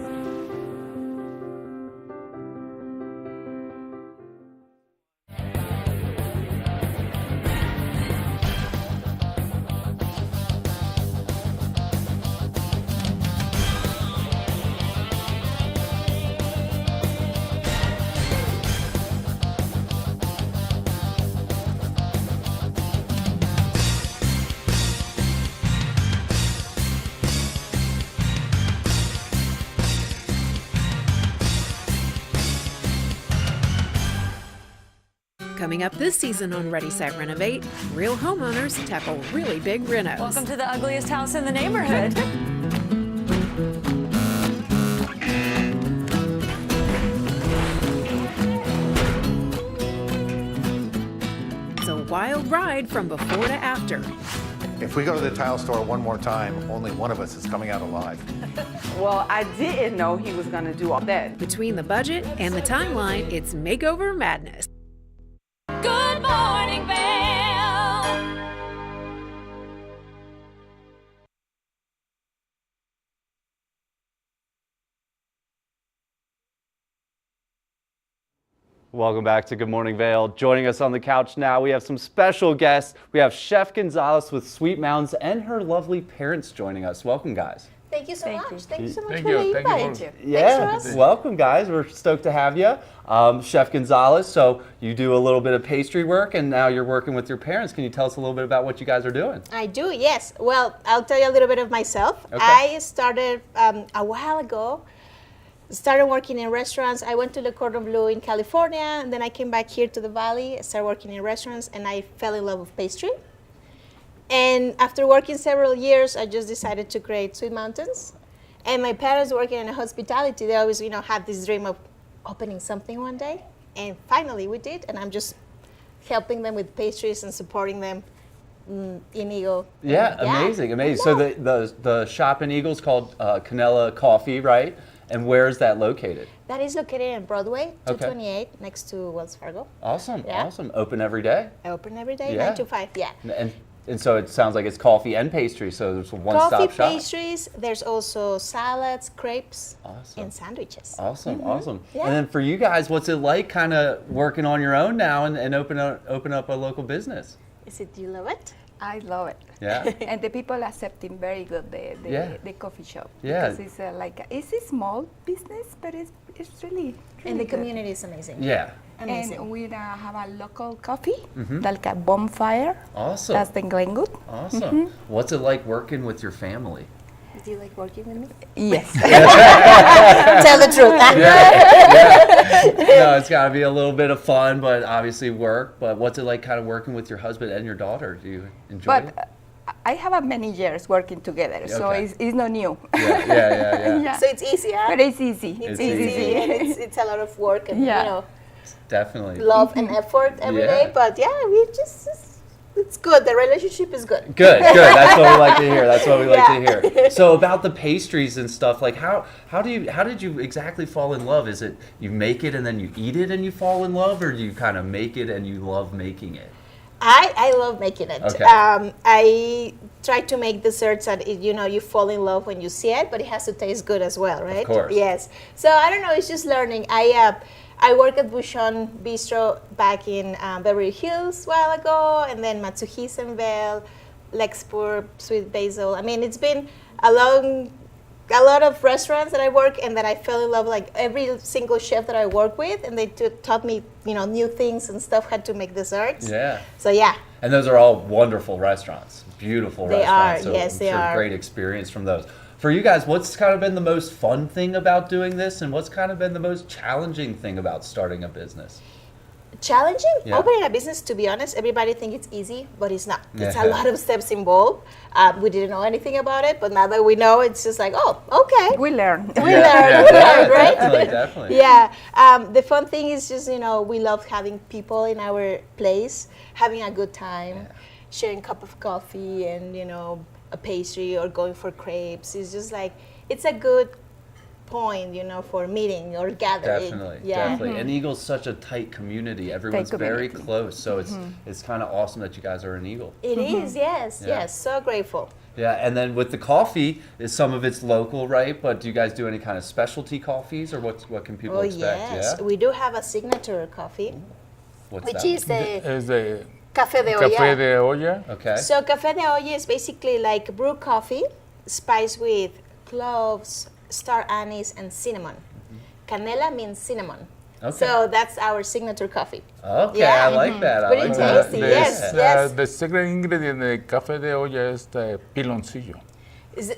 Coming up this season on Ready, Set, Renovate, real homeowners tackle really big renos. Welcome to the ugliest house in the neighborhood. It's a wild ride from before to after. If we go to the tile store one more time, only one of us is coming out alive. Well, I didn't know he was going to do all that. Between the budget and the timeline, it's makeover madness. Good morning, Vail. Welcome back to Good Morning Vail. Joining us on the couch now, we have some special guests. We have Chef Gonzalez with Sweet Mounds and her lovely parents joining us. Welcome, guys. Thank you so much. Thank you so much Thank for you. the Thank you. invite. Yeah, Thanks for us. welcome, guys. We're stoked to have you. Chef Gonzalez, so you do a little bit of pastry work, and now you're working with your parents. Can you tell us a little bit about what you guys are doing? I do, yes. Well, I'll tell you a little bit of myself. Okay. I started a while ago, started working in restaurants. I went to Le Cordon Bleu in California, and then I came back here to the Valley, started working in restaurants, and I fell in love with pastry. And after working several years, I just decided to create Sweet Mountains. And my parents working in hospitality, they always, had this dream of opening something one day. And finally we did, and I'm just helping them with pastries and supporting them in Eagle. Yeah, amazing. So the shop in Eagle is called Canela Coffee, right? And where is that located? That is located in Broadway, Okay. 228, next to Wells Fargo. Awesome, Yeah. awesome. Open every day? Open every day, Yeah. 9 to 5, yeah. And so it sounds like it's coffee and pastry, so there's a one-stop Coffee, shop. pastries, there's also salads, crepes, and sandwiches. Awesome, Mhm. awesome. Yeah. And then for you guys, what's it like kind of working on your own now and open up a local business? Do you love it? I love it. Yeah. And the people accepting very good Yeah. the coffee shop. Yeah. Because it's a small business, but it's really And the good. community is amazing. Yeah. Amazing. And we have a local coffee, Mhm. like a bonfire. Awesome. That's in Glenwood. Awesome. Mhm. What's it like working with your family? Do you like working with me? Yes. Tell the truth. No, it's got to be a little bit of fun, but obviously work. But what's it like kind of working with your husband and your daughter? Do you enjoy it? But I have many years working together, so Okay. it's not new. Yeah. So it's easy, huh? But it's easy. It's easy, and it's a lot of work and Definitely. love and effort every day. But we just it's good. The relationship is good. Good. That's what we like to hear. That's what we like to hear. So about the pastries and stuff, like how did you exactly fall in love? Is it you make it and then you eat it and you fall in love, or do you kind of make it and you love making it? I love making it. Okay. I try to make desserts that you fall in love when you see it, but it has to taste good as well, right? Of course. Yes. So I don't know. It's just learning. I worked at Bouchon Bistro back in Beverly Hills a while ago, and then Matsuhisa in Vail, Lexpur, Sweet Basil. I mean, it's been a lot of restaurants that I work, and that I fell in love. Like every single chef that I work with, and they taught me, new things and stuff, how to make desserts. Yeah. So yeah. And those are all wonderful restaurants, beautiful They restaurants. are, So yes, I'm they sure are. Great experience from those. For you guys, what's kind of been the most fun thing about doing this, and what's kind of been the most challenging thing about starting a business? Challenging? Yeah. Opening a business, to be honest, everybody thinks it's easy, but it's not. It's Yeah. a lot of steps involved. We didn't know anything about it, but now that we know, it's just like, oh, okay. We learn. We learn, right? Definitely. Yeah. The fun thing is just, we love having people in our place, having a good time, sharing a cup of coffee and, a pastry or going for crepes. It's just like, it's a good point, for meeting or gathering. Definitely. And Eagle's such a tight community. Everyone's very community. close, so it's kind of awesome that you guys are an Eagle. It is, yes, Yeah. yes. So grateful. Yeah, and then with the coffee, some of it's local, right? But do you guys do any kind of specialty coffees, or what can people expect? Yes. Yeah. We do have a signature coffee, What's which that? is the Café de olla. Café de olla. Okay. So Café de olla is basically like brewed coffee, spiced with cloves, star anise, and cinnamon. Canela means cinnamon. Okay. So that's our signature coffee. Okay, I like that. I Pretty like that. tasty, yes. The secret ingredient in the Café de olla is the piloncillo.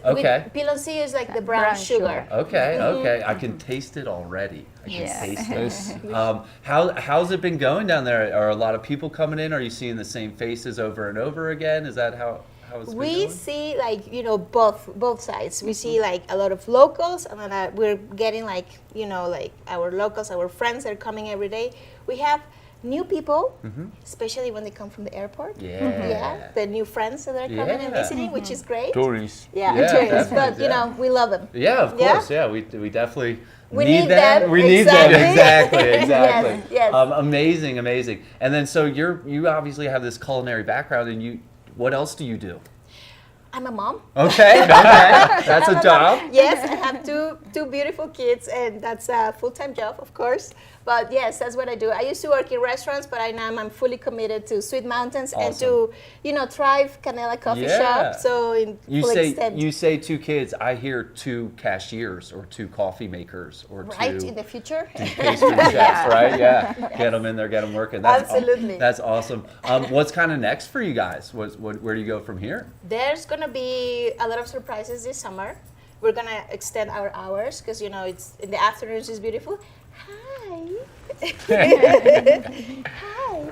Okay. Piloncillo is like the brown sugar. Okay. I can taste it already. I can taste it. How's it been going down there? Are a lot of people coming in? Are you seeing the same faces over and over again? Is that how it's been We going? see both sides. We see like a lot of locals, and then we're getting like our locals, our friends that are coming every day. We have new people, especially when they come from the airport. Yeah. The new friends that are coming and visiting, which is great. Tourists. Yeah, Yeah, tourists. But we love them. Yeah, of course. Yeah, we definitely We need them. them. We need them. Exactly. Exactly. Yes. Amazing. And then so you obviously have this culinary background, and what else do you do? I'm a mom. Okay. That's a job. Yes, I have two beautiful kids, and that's a full-time job, of course. But yes, that's what I do. I used to work in restaurants, but now I'm fully committed to Sweet Mountains and to, Thrive Canela Coffee Shop. So in full extent. You say 2 kids. I hear 2 cashiers or 2 coffee makers or 2 right in the future. pastry chefs, right? Yeah, get them in there, get them working. That's Absolutely. That's awesome. What's kind of next for you guys? Where do you go from here? There's gonna be a lot of surprises this summer. We're gonna extend our hours because it's in the afternoons is beautiful. Hi. Hi.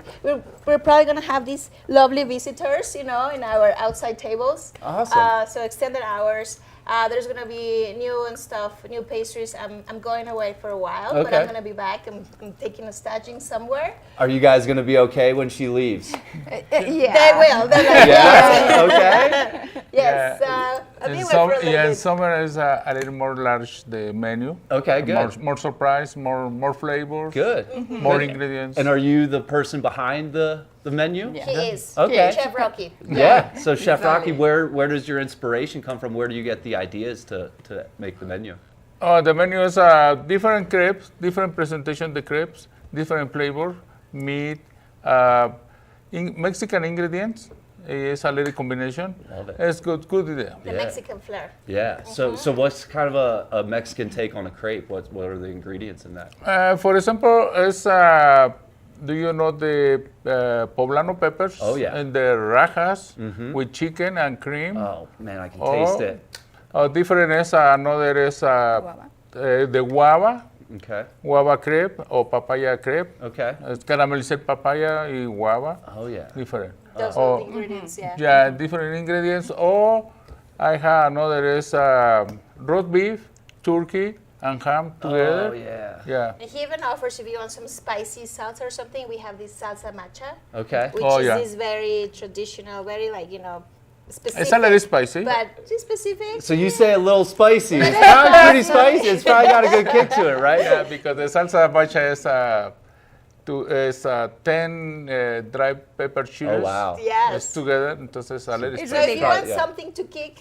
We're probably gonna have these lovely visitors, in our outside tables. Awesome. So extended hours. There's gonna be new pastries. I'm going away for a while, but I'm gonna be back. I'm taking a staging somewhere. Are you guys going to be okay when she leaves? Yeah. They will. They're like, Yeah. Okay. Yes. I'll be away for a little In bit. summer is a little more large the menu. Okay, good. More surprise, more flavors. Good. More ingredients. And are you the person behind the menu? He is. Okay. Chef Rocky. Yeah. So Chef Rocky, where does your inspiration come from? Where do you get the ideas to make the menu? The menu is different crepes, different presentation of the crepes, different flavor, meat, Mexican ingredients. It's a little combination. Love it. It's good idea. The Mexican flair. Yeah. So what's kind of a Mexican take on a crepe? What are the ingredients in that? For example, it's do you know the poblano peppers? Oh yeah. And the rajas with chicken and cream. Oh man, I can taste it. Different is another is the guava Okay. Guava crepe or papaya crepe. Okay. It's caramelized papaya y guava. Oh yeah. Different. Those are the ingredients, yeah. Yeah, different ingredients. Or I have another is roast beef, turkey, and ham together. Oh yeah. Yeah. And he even offers, if you want some spicy salsa or something, we have this salsa matcha. Okay. Which is this very traditional, very specific. It's a little spicy. But it's specific. So you say a little spicy. It's probably pretty spicy. It's probably got a good kick to it, right? Yeah, because the salsa matcha is 10 dry pepper chilies. Oh wow. Yes. It's together, entonces a little So spicy. if you want something to kick,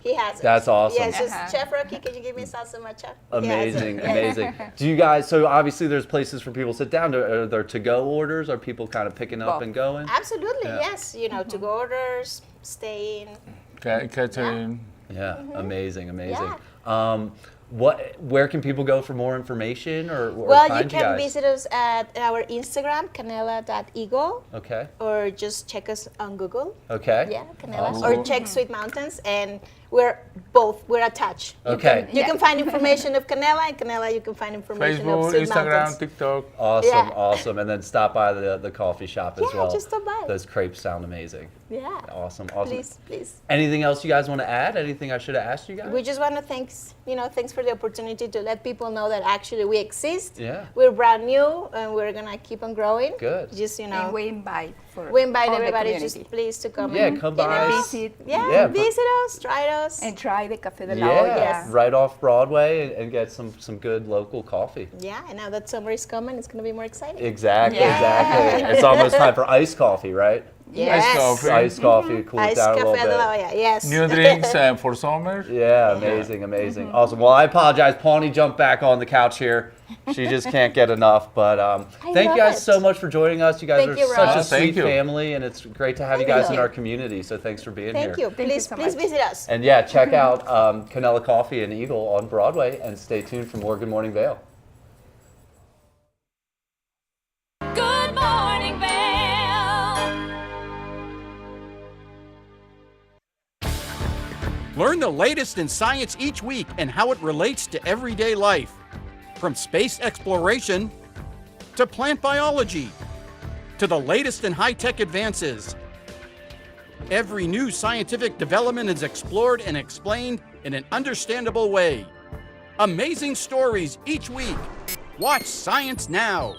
he has it. That's awesome. Yes, just Chef Rocky, can you give me salsa matcha? Amazing, amazing. Do you guys, so obviously there's places for people to sit down. Are there to-go orders? Are people kind of picking up and going? Absolutely, Yeah. yes. To-go orders, staying. Catering. Yeah, amazing, amazing. Yeah. Where can people go for more information or Well, you find can guys? visit us at our Instagram, canela.eagle, Okay. or just check us on Google. Okay. Yeah, Canela. Awesome. Or check Sweet Mountains, and we're attached. Okay. You can find information of Canela, and Canela you can find information of Facebook, Sweet Instagram, Mountains. TikTok. Awesome, Yeah. awesome. And then stop by the coffee shop as well. just stop by. Those crepes sound amazing. Yeah. Awesome, awesome. Please. Anything else you guys want to add? Anything I should have asked you guys? We just want to thanks for the opportunity to let people know that actually we exist. Yeah. We're brand new, and we're gonna keep on growing. Good. Just And we invite everybody just please to come. Yeah, and come by. visit. Yeah, visit us, try us, And try the Café de la Yeah, Olla. right off Broadway and get some good local coffee. Yeah, and now that summer is coming, it's gonna be more exciting. Exactly, Yeah. exactly. It's almost time for iced coffee, right? Yes. Iced coffee. Iced coffee, cool it Iced down a little Café de la bit. Olla, yes. New drinks for summer. Yeah, amazing, amazing. Awesome. Well, I apologize. Pawnee jumped back on the couch here. She just can't get enough. But thank love you guys it. so much for joining us. You guys Thank are you, such a Ross. sweet Thank you. family, and it's great to have you guys in our community. So thanks for being Thank here. you. Please visit us. And yeah, check out Canela Coffee and Eagle on Broadway, and stay tuned for more Good Morning Vail. Good morning, Vail. Learn the latest in science each week and how it relates to everyday life. From space exploration to plant biology to the latest in high-tech advances. Every new scientific development is explored and explained in an understandable way. Amazing stories each week. Watch Science Now.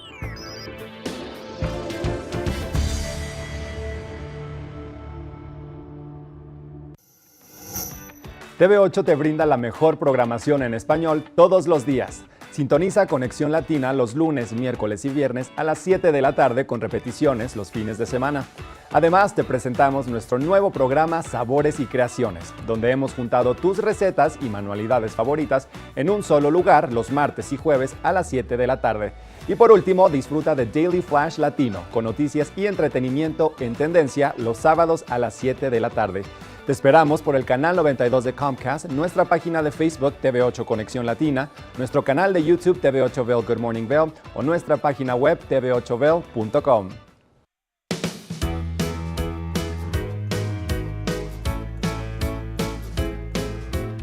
TV8 te brinda la mejor programación en español todos los días. Sintoniza Conexión Latina los lunes, miércoles y viernes a las 7 de la tarde con repeticiones los fines de semana. Además, te presentamos nuestro nuevo programa Sabores y Creaciones, donde hemos juntado tus recetas y manualidades favoritas en un solo lugar los martes y jueves a las 7 de la tarde. Y por último, disfruta de Daily Flash Latino, con noticias y entretenimiento en tendencia los sábados a las 7 de la tarde. Te esperamos por el canal 92 de Comcast, nuestra página de Facebook TV8 Conexión Latina, nuestro canal de YouTube TV8 Vail Good Morning Vail o nuestra página web tv8vail.com.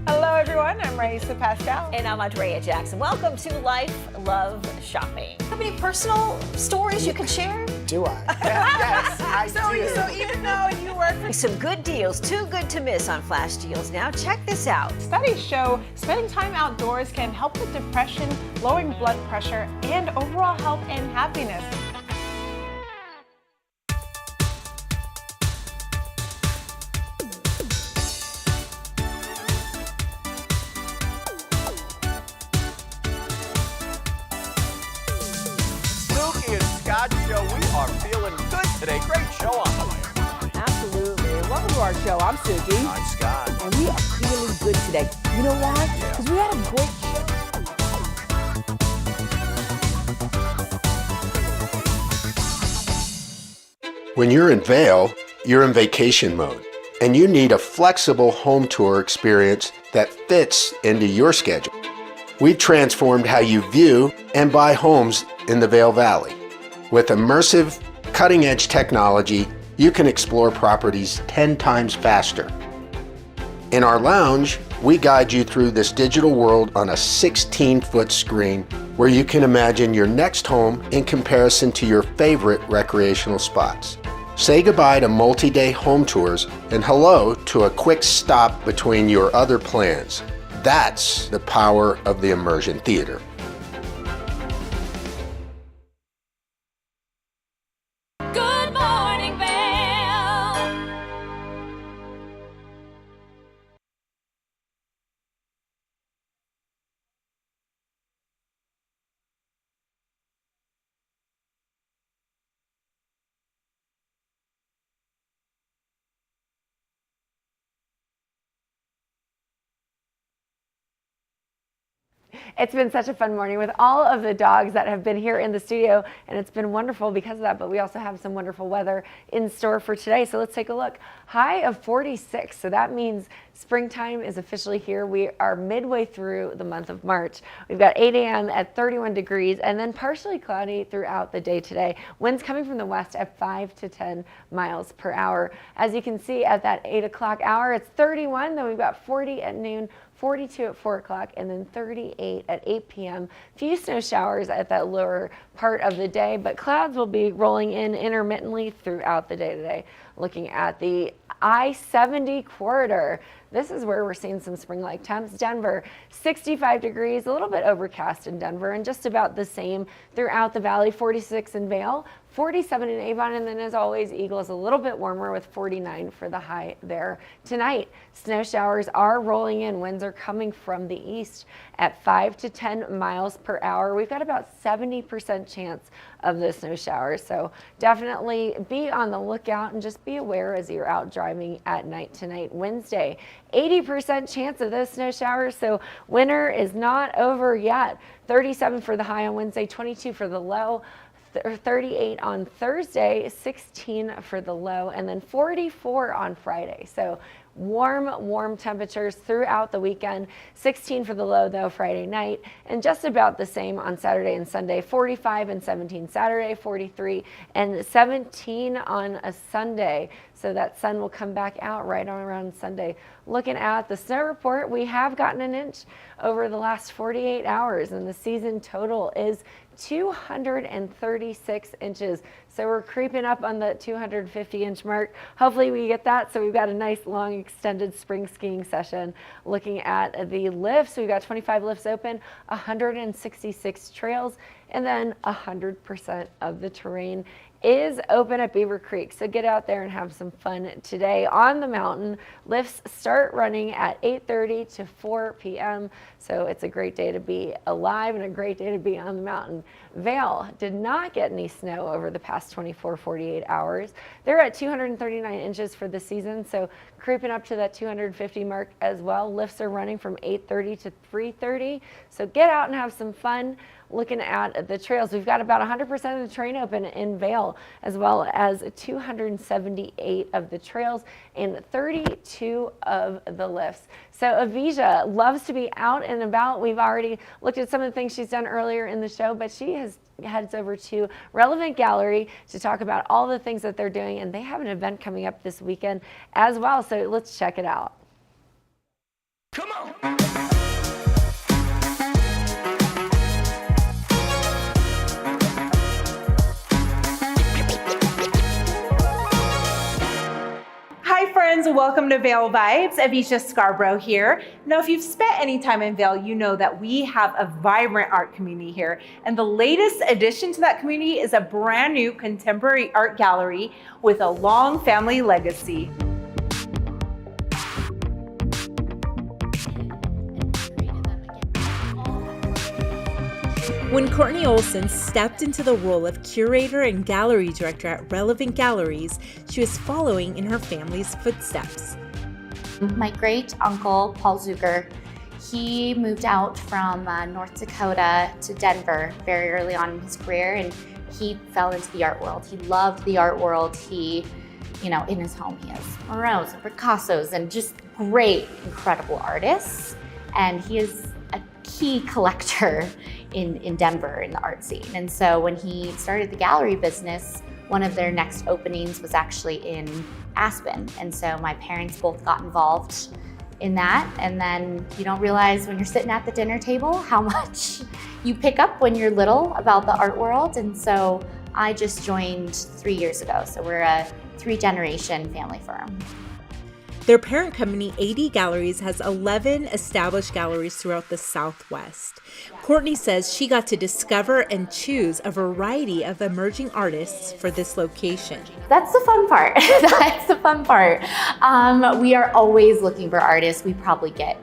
Hello, everyone. I'm Raisa Pascal. And I'm Andrea Jackson. Welcome to Life, Love, Shopping. Have any personal stories you can share? Do I? Yes, I do. So even though you work for some good deals, too good to miss on flash deals. Now check this out. Studies show spending time outdoors can help with depression, lowering blood pressure, and overall health and happiness. Snooki and Scott show. We are feeling good today. Great show on the way. Absolutely. Welcome to our show. I'm Suki. I'm Scott. And we are feeling good today. You know why? Because we had a great show. When you're in Vail, you're in vacation mode, and you need a flexible home tour experience that fits into your schedule. We've transformed how you view and buy homes in the Vail Valley. With immersive, cutting-edge technology, you can explore properties 10 times faster. In our lounge, we guide you through this digital world on a 16-foot screen where you can imagine your next home in comparison to your favorite recreational spots. Say goodbye to multi-day home tours and hello to a quick stop between your other plans. That's the power of the Immersion Theater. Good morning, Vail. It's been such a fun morning with all of the dogs that have been here in the studio, and it's been wonderful because of that, but we also have some wonderful weather in store for today. So let's take a look. High of 46, so that means springtime is officially here. We are midway through the month of March. We've got 8 a.m. at 31 degrees and then partially cloudy throughout the day today. Winds coming from the west at 5 to 10 miles per hour. As you can see at that 8 o'clock hour, it's 31, then we've got 40 at noon, 42 at 4 o'clock, and then 38 at 8 p.m. Few snow showers at that lower part of the day, but clouds will be rolling in intermittently throughout the day today. Looking at the I-70 corridor, this is where we're seeing some spring-like temps. Denver, 65 degrees, a little bit overcast in Denver, and just about the same throughout the valley. 46 in Vail, 47 in Avon, and then as always, Eagles a little bit warmer with 49 for the high there. Tonight, snow showers are rolling in. Winds are coming from the east at 5 to 10 miles per hour. We've got about 70% chance of the snow showers, so definitely be on the lookout and just be aware as you're out driving at night tonight. Wednesday, 80% chance of those snow showers, so winter is not over yet. 37 for the high on Wednesday, 22 for the low. 38 on Thursday, 16 for the low, and then 44 on Friday. So warm temperatures throughout the weekend. 16 for the low though Friday night, and just about the same on Saturday and Sunday. 45 and 17 Saturday, 43 and 17 on a Sunday. So that sun will come back out right on around Sunday. Looking at the snow report, we have gotten an inch over the last 48 hours, and the season total is 236 inches. So we're creeping up on the 250 inch mark. Hopefully we get that. So we've got a nice long extended spring skiing session. Looking at the lifts, we've got 25 lifts open, 166 trails, and then 100% of the terrain is open at Beaver Creek. So get out there and have some fun today on the mountain. Lifts start running at 8:30 to 4 p.m. So it's a great day to be alive and a great day to be on the mountain. Vail did not get any snow over the past 48 hours. They're at 239 inches for the season, so creeping up to that 250 mark as well. Lifts are running from 8:30 to 3:30. So get out and have some fun. Looking at the trails, we've got about 100% of the terrain open in Vail, as well as 278 of the trails and 32 of the lifts. So Avija loves to be out and about. We've already looked at some of the things she's done earlier in the show, but she heads over to Relevant Gallery to talk about all the things that they're doing, and they have an event coming up this weekend as well. So let's check it out. Come on. Hi friends, welcome to Vail Vibes. Avisha Scarborough here. Now if you've spent any time in Vail, you know that we have a vibrant art community here. And the latest addition to that community is a brand new contemporary art gallery with a long family legacy. When Courtney Olson stepped into the role of curator and gallery director at Relevant Galleries, she was following in her family's footsteps. My great uncle, Paul Zucker, he moved out from North Dakota to Denver very early on in his career, and he fell into the art world. He loved the art world. He, in his home, he has Moreaus and Picassos and just great, incredible artists. And he is a key collector in Denver in the art scene. And so when he started the gallery business, one of their next openings was actually in Aspen. And so my parents both got involved in that. And then you don't realize when you're sitting at the dinner table how much you pick up when you're little about the art world. And so I just joined 3 years ago. So we're a 3-generation family firm. Their parent company, AD Galleries, has 11 established galleries throughout the Southwest. Courtney says she got to discover and choose a variety of emerging artists for this location. That's the fun part. That's the fun part. We are always looking for artists. We probably get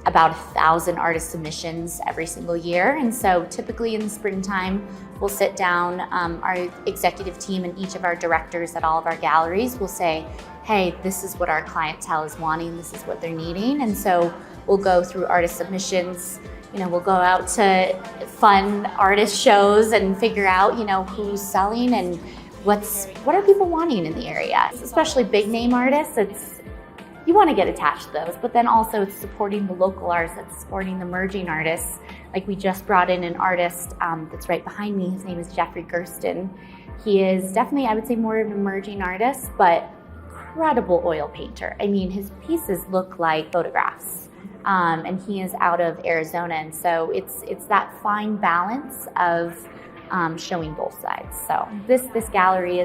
about 1,000 artist submissions every single year. And so typically in the springtime, we'll sit down, our executive team and each of our directors at all of our galleries will say, hey, this is what our clientele is wanting, this is what they're needing. And so we'll go through artist submissions, we'll go out to fun artist shows and figure out, who's selling and what are people wanting in the area. Especially big name artists, you want to get attached to those, but then also it's supporting the local artists, it's supporting the emerging artists. Like we just brought in an artist that's right behind me. His name is Jeffrey Gersten. He is definitely, I would say, more of an emerging artist, but incredible oil painter. I mean, his pieces look like photographs. And he is out of Arizona. And so it's that fine balance of showing both sides. So this gallery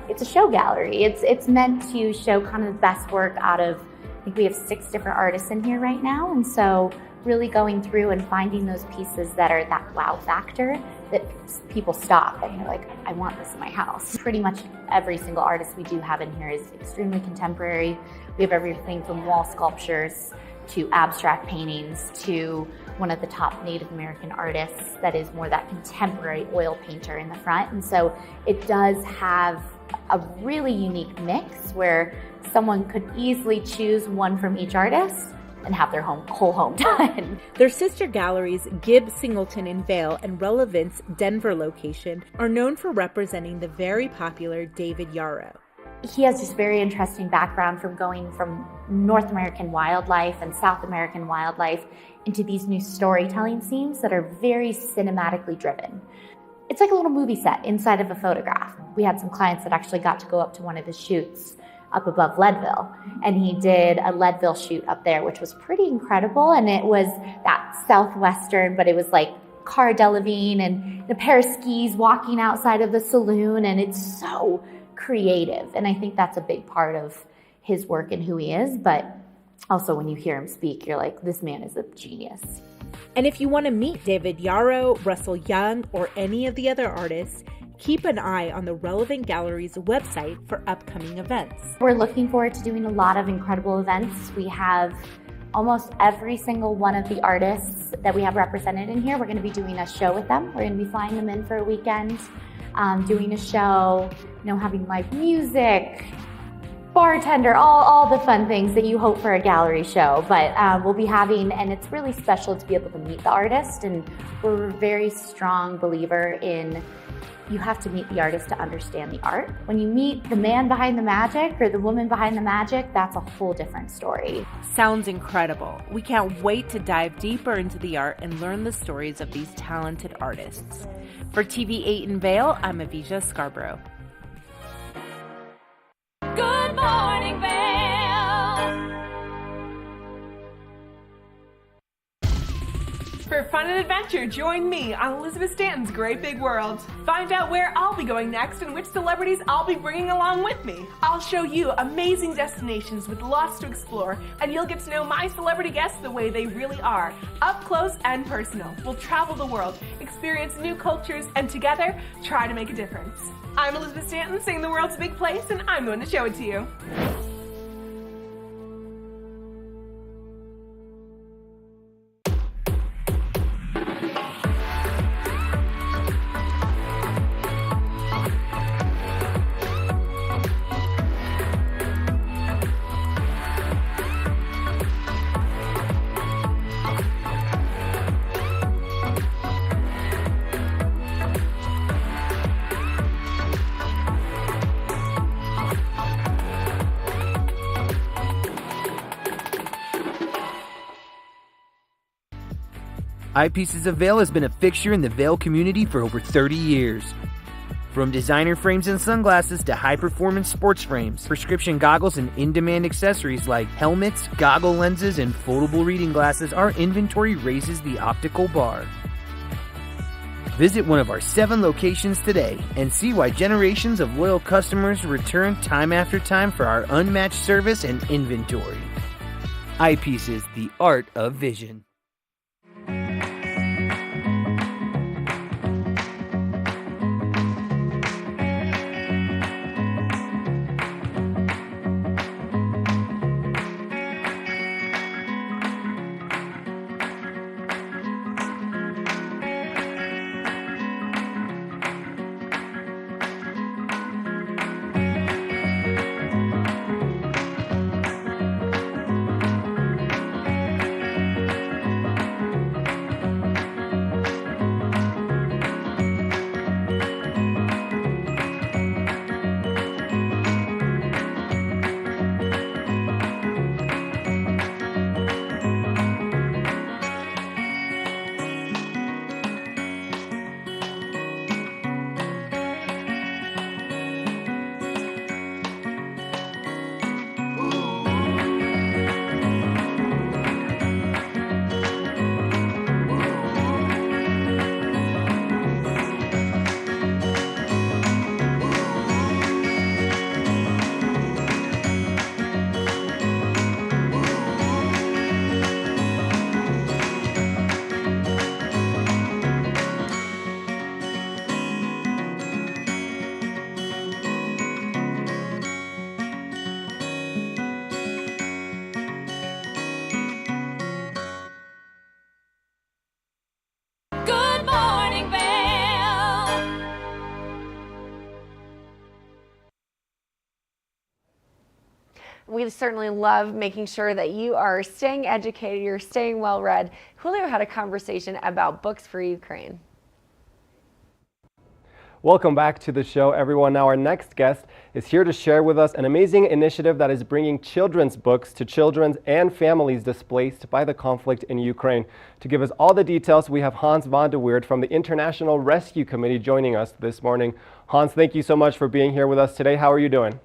it's a show gallery. It's meant to show kind of the best work out of, I think we have 6 different artists in here right now. And so really going through and finding those pieces that are that wow factor that people stop and they're like, I want this in my house. Pretty much every single artist we do have in here is extremely contemporary. We have everything from wall sculptures to abstract paintings to one of the top Native American artists that is more that contemporary oil painter in the front. And so it does have a really unique mix where someone could easily choose one from each artist and have their whole home done. Their sister galleries, Gibb Singleton in Vail and Relevance Denver location, are known for representing the very popular David Yarrow. He has this very interesting background from going from North American wildlife and South American wildlife into these new storytelling scenes that are very cinematically driven. It's like a little movie set inside of a photograph. We had some clients that actually got to go up to one of his shoots up above Leadville, and he did a Leadville shoot up there, which was pretty incredible. And it was that Southwestern, but it was like Cara Delevingne and a pair of skis walking outside of the saloon, and it's so creative. And I think that's a big part of his work and who he is, but also when you hear him speak, you're like, this man is a genius. And if you want to meet David Yarrow, Russell Young, or any of the other artists, keep an eye on the Relevant Galleries website for upcoming events. We're looking forward to doing a lot of incredible events. We have almost every single one of the artists that we have represented in here. We're going to be doing a show with them. We're going to be flying them in for a weekend, doing a show, having live music, bartender, all the fun things that you hope for a gallery show. But we'll be having, and it's really special to be able to meet the artist. And we're a very strong believer in you have to meet the artist to understand the art. When you meet the man behind the magic or the woman behind the magic, that's a whole different story. Sounds incredible. We can't wait to dive deeper into the art and learn the stories of these talented artists. For TV8 in Vail, I'm Avisha Scarborough. Good morning, Vail. For fun and adventure, join me on Elizabeth Stanton's Great Big World. Find out where I'll be going next and which celebrities I'll be bringing along with me. I'll show you amazing destinations with lots to explore, and you'll get to know my celebrity guests the way they really are, up close and personal. We'll travel the world, experience new cultures, and together, try to make a difference. I'm Elizabeth Stanton, saying the world's a big place, and I'm going to show it to you. Eyepieces of Vail has been a fixture in the Vail community for over 30 years. From designer frames and sunglasses to high-performance sports frames, prescription goggles, and in-demand accessories like helmets, goggle lenses, and foldable reading glasses, our inventory raises the optical bar. Visit one of our 7 locations today and see why generations of loyal customers return time after time for our unmatched service and inventory. Eyepieces, the art of vision. Good morning, Vail. We certainly love making sure that you are staying educated, you're staying well read. Julio had a conversation about books for Ukraine. Welcome back to the show, everyone. Now our next guest is here to share with us an amazing initiative that is bringing children's books to children and families displaced by the conflict in Ukraine. To give us all the details, we have Hans van de Weert from the International Rescue Committee joining us this morning. Hans, thank you so much for being here with us today. How are you doing?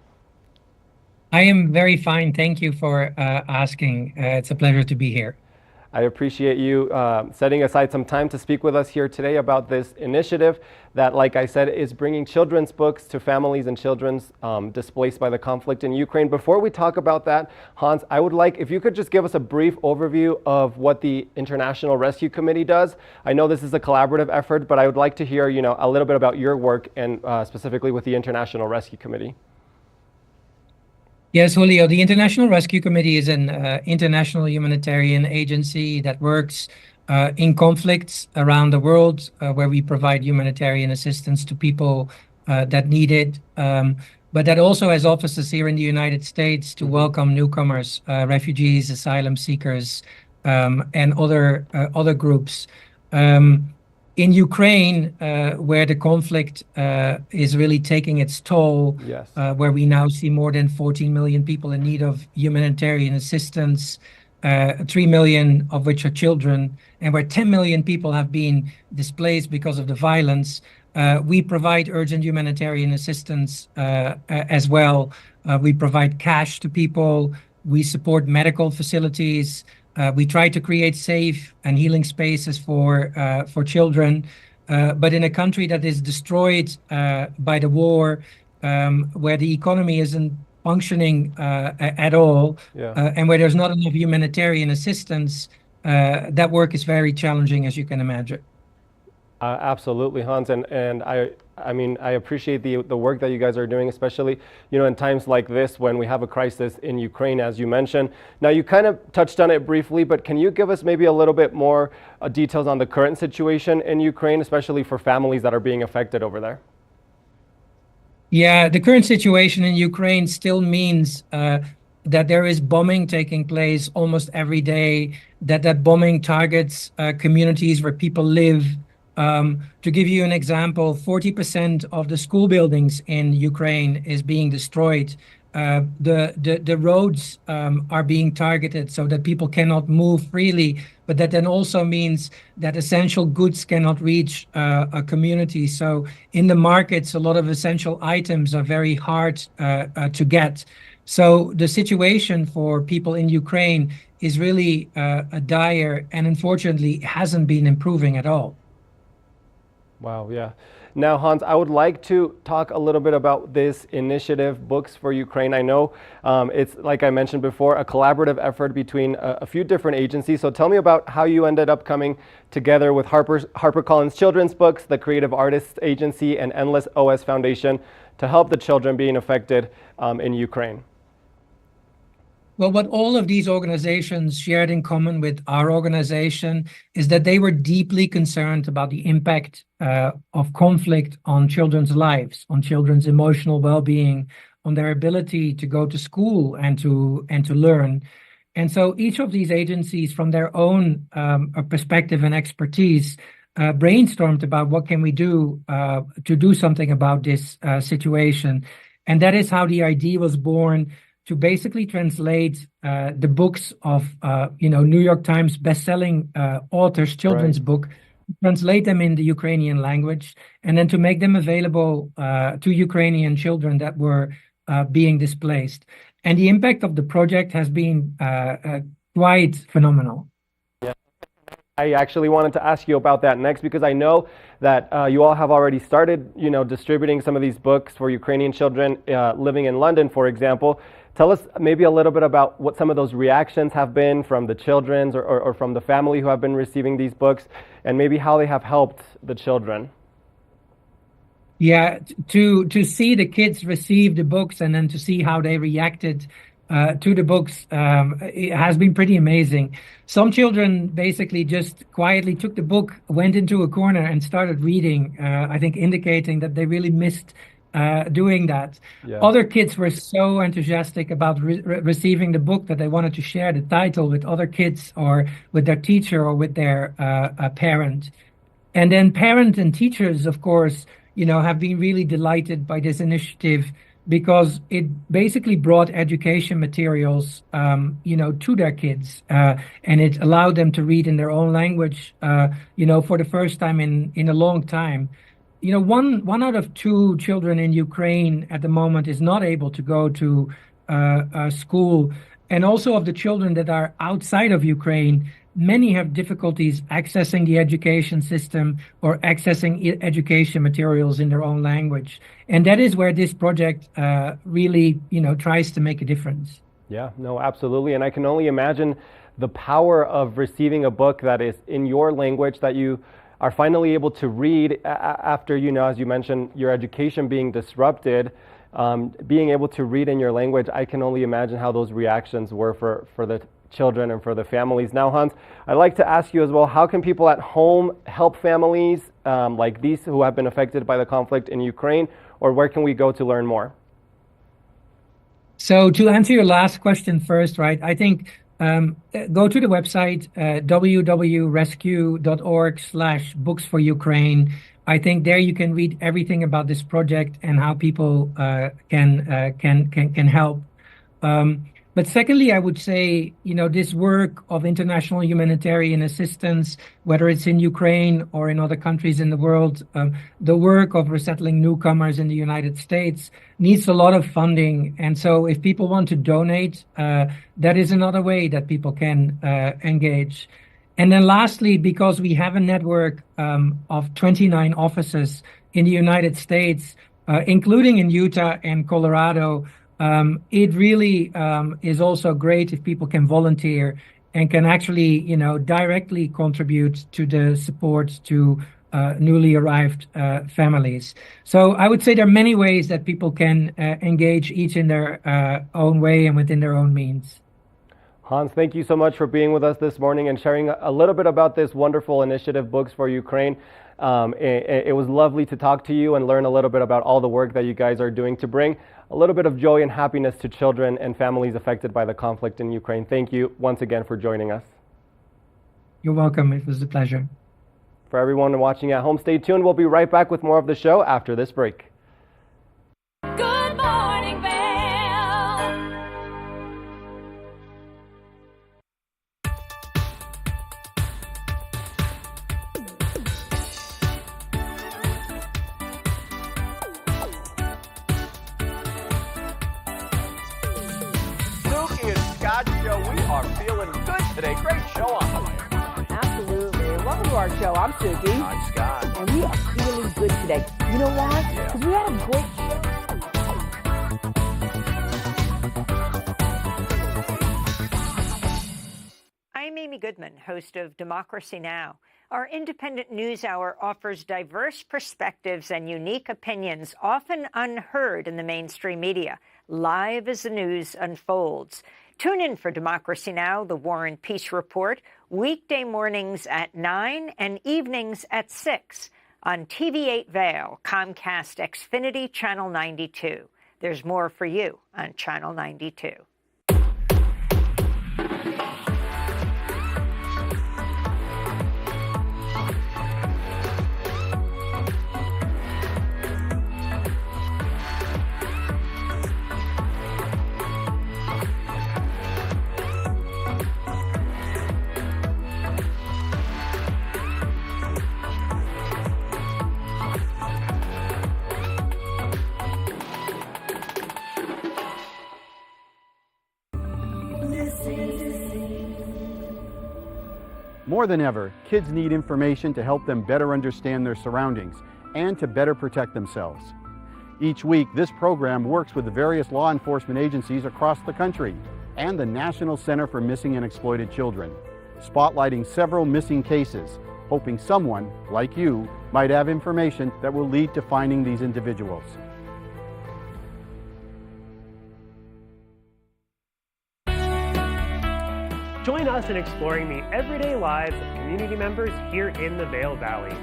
I am very fine. Thank you for asking. It's a pleasure to be here. I appreciate you setting aside some time to speak with us here today about this initiative that, like I said, is bringing children's books to families and children displaced by the conflict in Ukraine. Before we talk about that, Hans, I would like if you could just give us a brief overview of what the International Rescue Committee does. I know this is a collaborative effort, but I would like to hear, a little bit about your work and specifically with the International Rescue Committee. Yes, Julio, the International Rescue Committee is an international humanitarian agency that works in conflicts around the world where we provide humanitarian assistance to people that need it, but that also has offices here in the United States to welcome newcomers, refugees, asylum seekers, and other groups. In Ukraine, where the conflict is really taking its toll, yes. Where we now see more than 14 million people in need of humanitarian assistance, 3 million of which are children, and where 10 million people have been displaced because of the violence, we provide urgent humanitarian assistance as well. We provide cash to people. We support medical facilities. We try to create safe and healing spaces for children, but in a country that is destroyed by the war, where the economy isn't functioning at all, and where there's not enough humanitarian assistance, that work is very challenging, as you can imagine. Absolutely, Hans, and I appreciate the work that you guys are doing, especially in times like this when we have a crisis in Ukraine, as you mentioned. Now, you kind of touched on it briefly, but can you give us maybe a little bit more details on the current situation in Ukraine, especially for families that are being affected over there? Yeah, the current situation in Ukraine still means that there is bombing taking place almost every day, that bombing targets communities where people live. To give you an example, 40% of the school buildings in Ukraine is being destroyed the roads are being targeted so that people cannot move freely, but that then also means that essential goods cannot reach a community. So in the markets, a lot of essential items are very hard to get. So the situation for people in Ukraine is really dire, and unfortunately hasn't been improving at all. Wow, yeah. Now, Hans, I would like to talk a little bit about this initiative, Books for Ukraine. I know it's, like I mentioned before, a collaborative effort between a few different agencies. So tell me about how you ended up coming together with HarperCollins Children's Books, the Creative Artists Agency, and Endless OS Foundation to help the children being affected in Ukraine. Well, what all of these organizations shared in common with our organization is that they were deeply concerned about the impact of conflict on children's lives, on children's emotional well-being, on their ability to go to school and to learn. And so each of these agencies, from their own perspective and expertise, brainstormed about what can we do to do something about this situation. And that is how the idea was born, to basically translate the books of New York Times bestselling authors' children's book, translate them in the Ukrainian language, and then to make them available to Ukrainian children that were being displaced. And the impact of the project has been quite phenomenal. I actually wanted to ask you about that next, because I know that you all have already started, distributing some of these books for Ukrainian children living in London, for example. Tell us maybe a little bit about what some of those reactions have been from the children or from the family who have been receiving these books, and maybe how they have helped the children. Yeah, to see the kids receive the books and then to see how they reacted to the books, it has been pretty amazing. Some children basically just quietly took the book, went into a corner and started reading, I think indicating that they really missed doing that. Yeah. Other kids were so enthusiastic about receiving the book that they wanted to share the title with other kids or with their teacher or with their parent. And then parents and teachers, of course, have been really delighted by this initiative, because it basically brought education materials, to their kids, and it allowed them to read in their own language, for the first time in a long time. One out of two children in Ukraine at the moment is not able to go to school. And also of the children that are outside of Ukraine, many have difficulties accessing the education system or accessing education materials in their own language. And that is where this project really, tries to make a difference. Yeah, no, absolutely. And I can only imagine the power of receiving a book that is in your language that you are finally able to read after, as you mentioned, your education being disrupted, being able to read in your language. I can only imagine how those reactions were for the children and for the families. Now, Hans, I'd like to ask you as well, how can people at home help families like these who have been affected by the conflict in Ukraine, or where can we go to learn more? So to answer your last question first, right, I think go to the website www.rescue.org/books for Ukraine. I think there you can read everything about this project and how people can help. But secondly, I would say, this work of international humanitarian assistance, whether it's in Ukraine or in other countries in the world, the work of resettling newcomers in the United States needs a lot of funding. And so if people want to donate, that is another way that people can engage. And then lastly, because we have a network of 29 offices in the United States, including in Utah and Colorado, it really is also great if people can volunteer and can actually, directly contribute to the support to newly arrived families. So I would say there are many ways that people can engage, each in their own way and within their own means. Hans, thank you so much for being with us this morning and sharing a little bit about this wonderful initiative, Books for Ukraine. It was lovely to talk to you and learn a little bit about all the work that you guys are doing to bring a little bit of joy and happiness to children and families affected by the conflict in Ukraine. Thank you once again for joining us. You're welcome. It was a pleasure. For everyone watching at home, stay tuned. We'll be right back with more of the show after this break. Good morning, Vail. Show. We are feeling good today. Great show on the way. Absolutely. Welcome to our show. I'm Suki. I'm Scott. And we are feeling good today. You know why? Because we had a great show. I'm Amy Goodman, host of Democracy Now! Our independent news hour offers diverse perspectives and unique opinions, often unheard in the mainstream media, live as the news unfolds. Tune in for Democracy Now!, the War and Peace Report, weekday mornings at 9 and evenings at 6 on TV8 Vail, Comcast Xfinity Channel 92. There's more for you on Channel 92. More than ever, kids need information to help them better understand their surroundings and to better protect themselves. Each week, this program works with the various law enforcement agencies across the country and the National Center for Missing and Exploited Children, spotlighting several missing cases, hoping someone, like you, might have information that will lead to finding these individuals. Join us in exploring the everyday lives of community members here in the Vail Valley.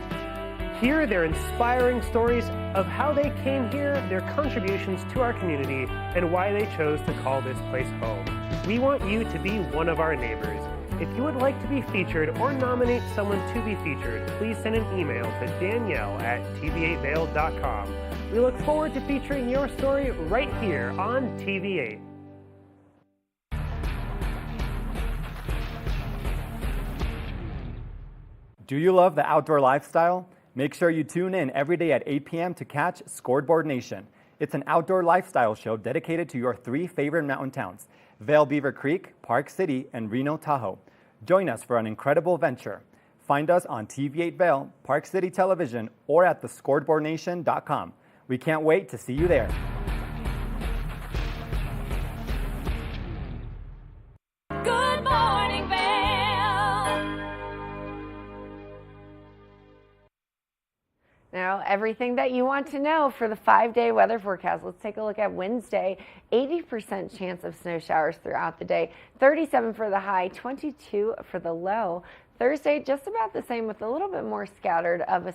Hear their inspiring stories of how they came here, their contributions to our community, and why they chose to call this place home. We want you to be one of our neighbors. If you would like to be featured or nominate someone to be featured, please send an email to danielle@tv8vail.com. We look forward to featuring your story right here on TV8. Do you love the outdoor lifestyle? Make sure you tune in every day at 8 p.m. to catch Scoreboard Nation. It's an outdoor lifestyle show dedicated to your 3 favorite mountain towns, Vail Beaver Creek, Park City, and Reno Tahoe. Join us for an incredible venture. Find us on TV8 Vail, Park City Television, or at thescoreboardnation.com. We can't wait to see you there. Good morning, Vail. Now, everything that you want to know for the 5-day weather forecast. Let's take a look at Wednesday. 80% chance of snow showers throughout the day. 37 for the high, 22 for the low. Thursday, just about the same with a little bit more scattered of a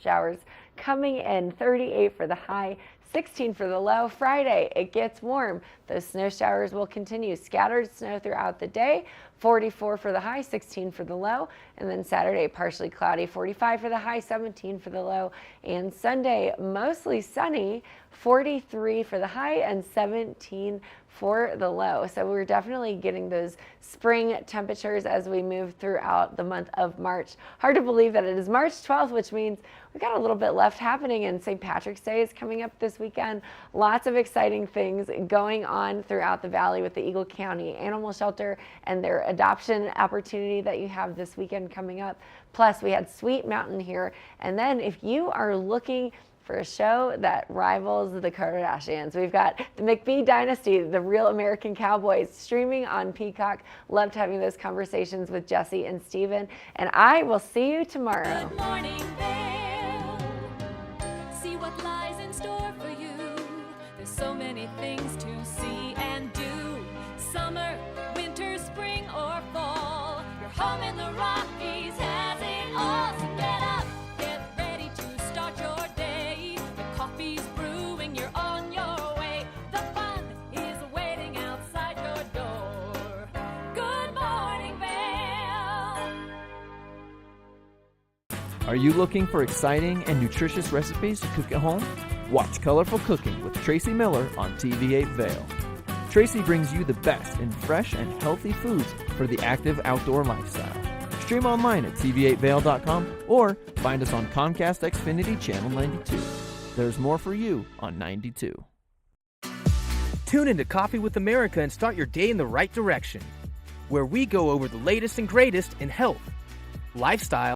showers coming in. 38 for the high, 16 for the low. Friday, it gets warm. Those snow showers will continue. Scattered snow throughout the day. 44 for the high, 16 for the low. And then Saturday, partially cloudy, 45 for the high, 17 for the low. And Sunday, mostly sunny, 43 for the high and 17 for the low. So we're definitely getting those spring temperatures as we move throughout the month of March. Hard to believe that it is March 12th, which means we've got a little bit left happening, and St. Patrick's Day is coming up this weekend. Lots of exciting things going on throughout the valley with the Eagle County Animal Shelter and their adoption opportunity that you have this weekend coming up. Plus, we had Sweet Mountain here. And then if you are looking for a show that rivals the Kardashians, we've got the McBee Dynasty, the Real American Cowboys, streaming on Peacock. Loved having those conversations with Jesse and Steven. And I will see you tomorrow. Good morning, Vail. See what lies in store for you. There's so many things to see and do. Summer, winter, spring, or fall. Your home in the Rockies has it all. So get up, get ready to start your day. The coffee's brewing, you're on your way. The fun is waiting outside your door. Good morning, Vail. Are you looking for exciting and nutritious recipes to cook at home? Watch Colorful Cooking with Tracy Miller on TV8 Vail. Tracy brings you the best in fresh and healthy foods for the active outdoor lifestyle. Stream online at tv8vail.com or find us on Comcast Xfinity Channel 92. There's more for you on 92. Tune into Coffee with America and start your day in the right direction, where we go over the latest and greatest in health, lifestyle,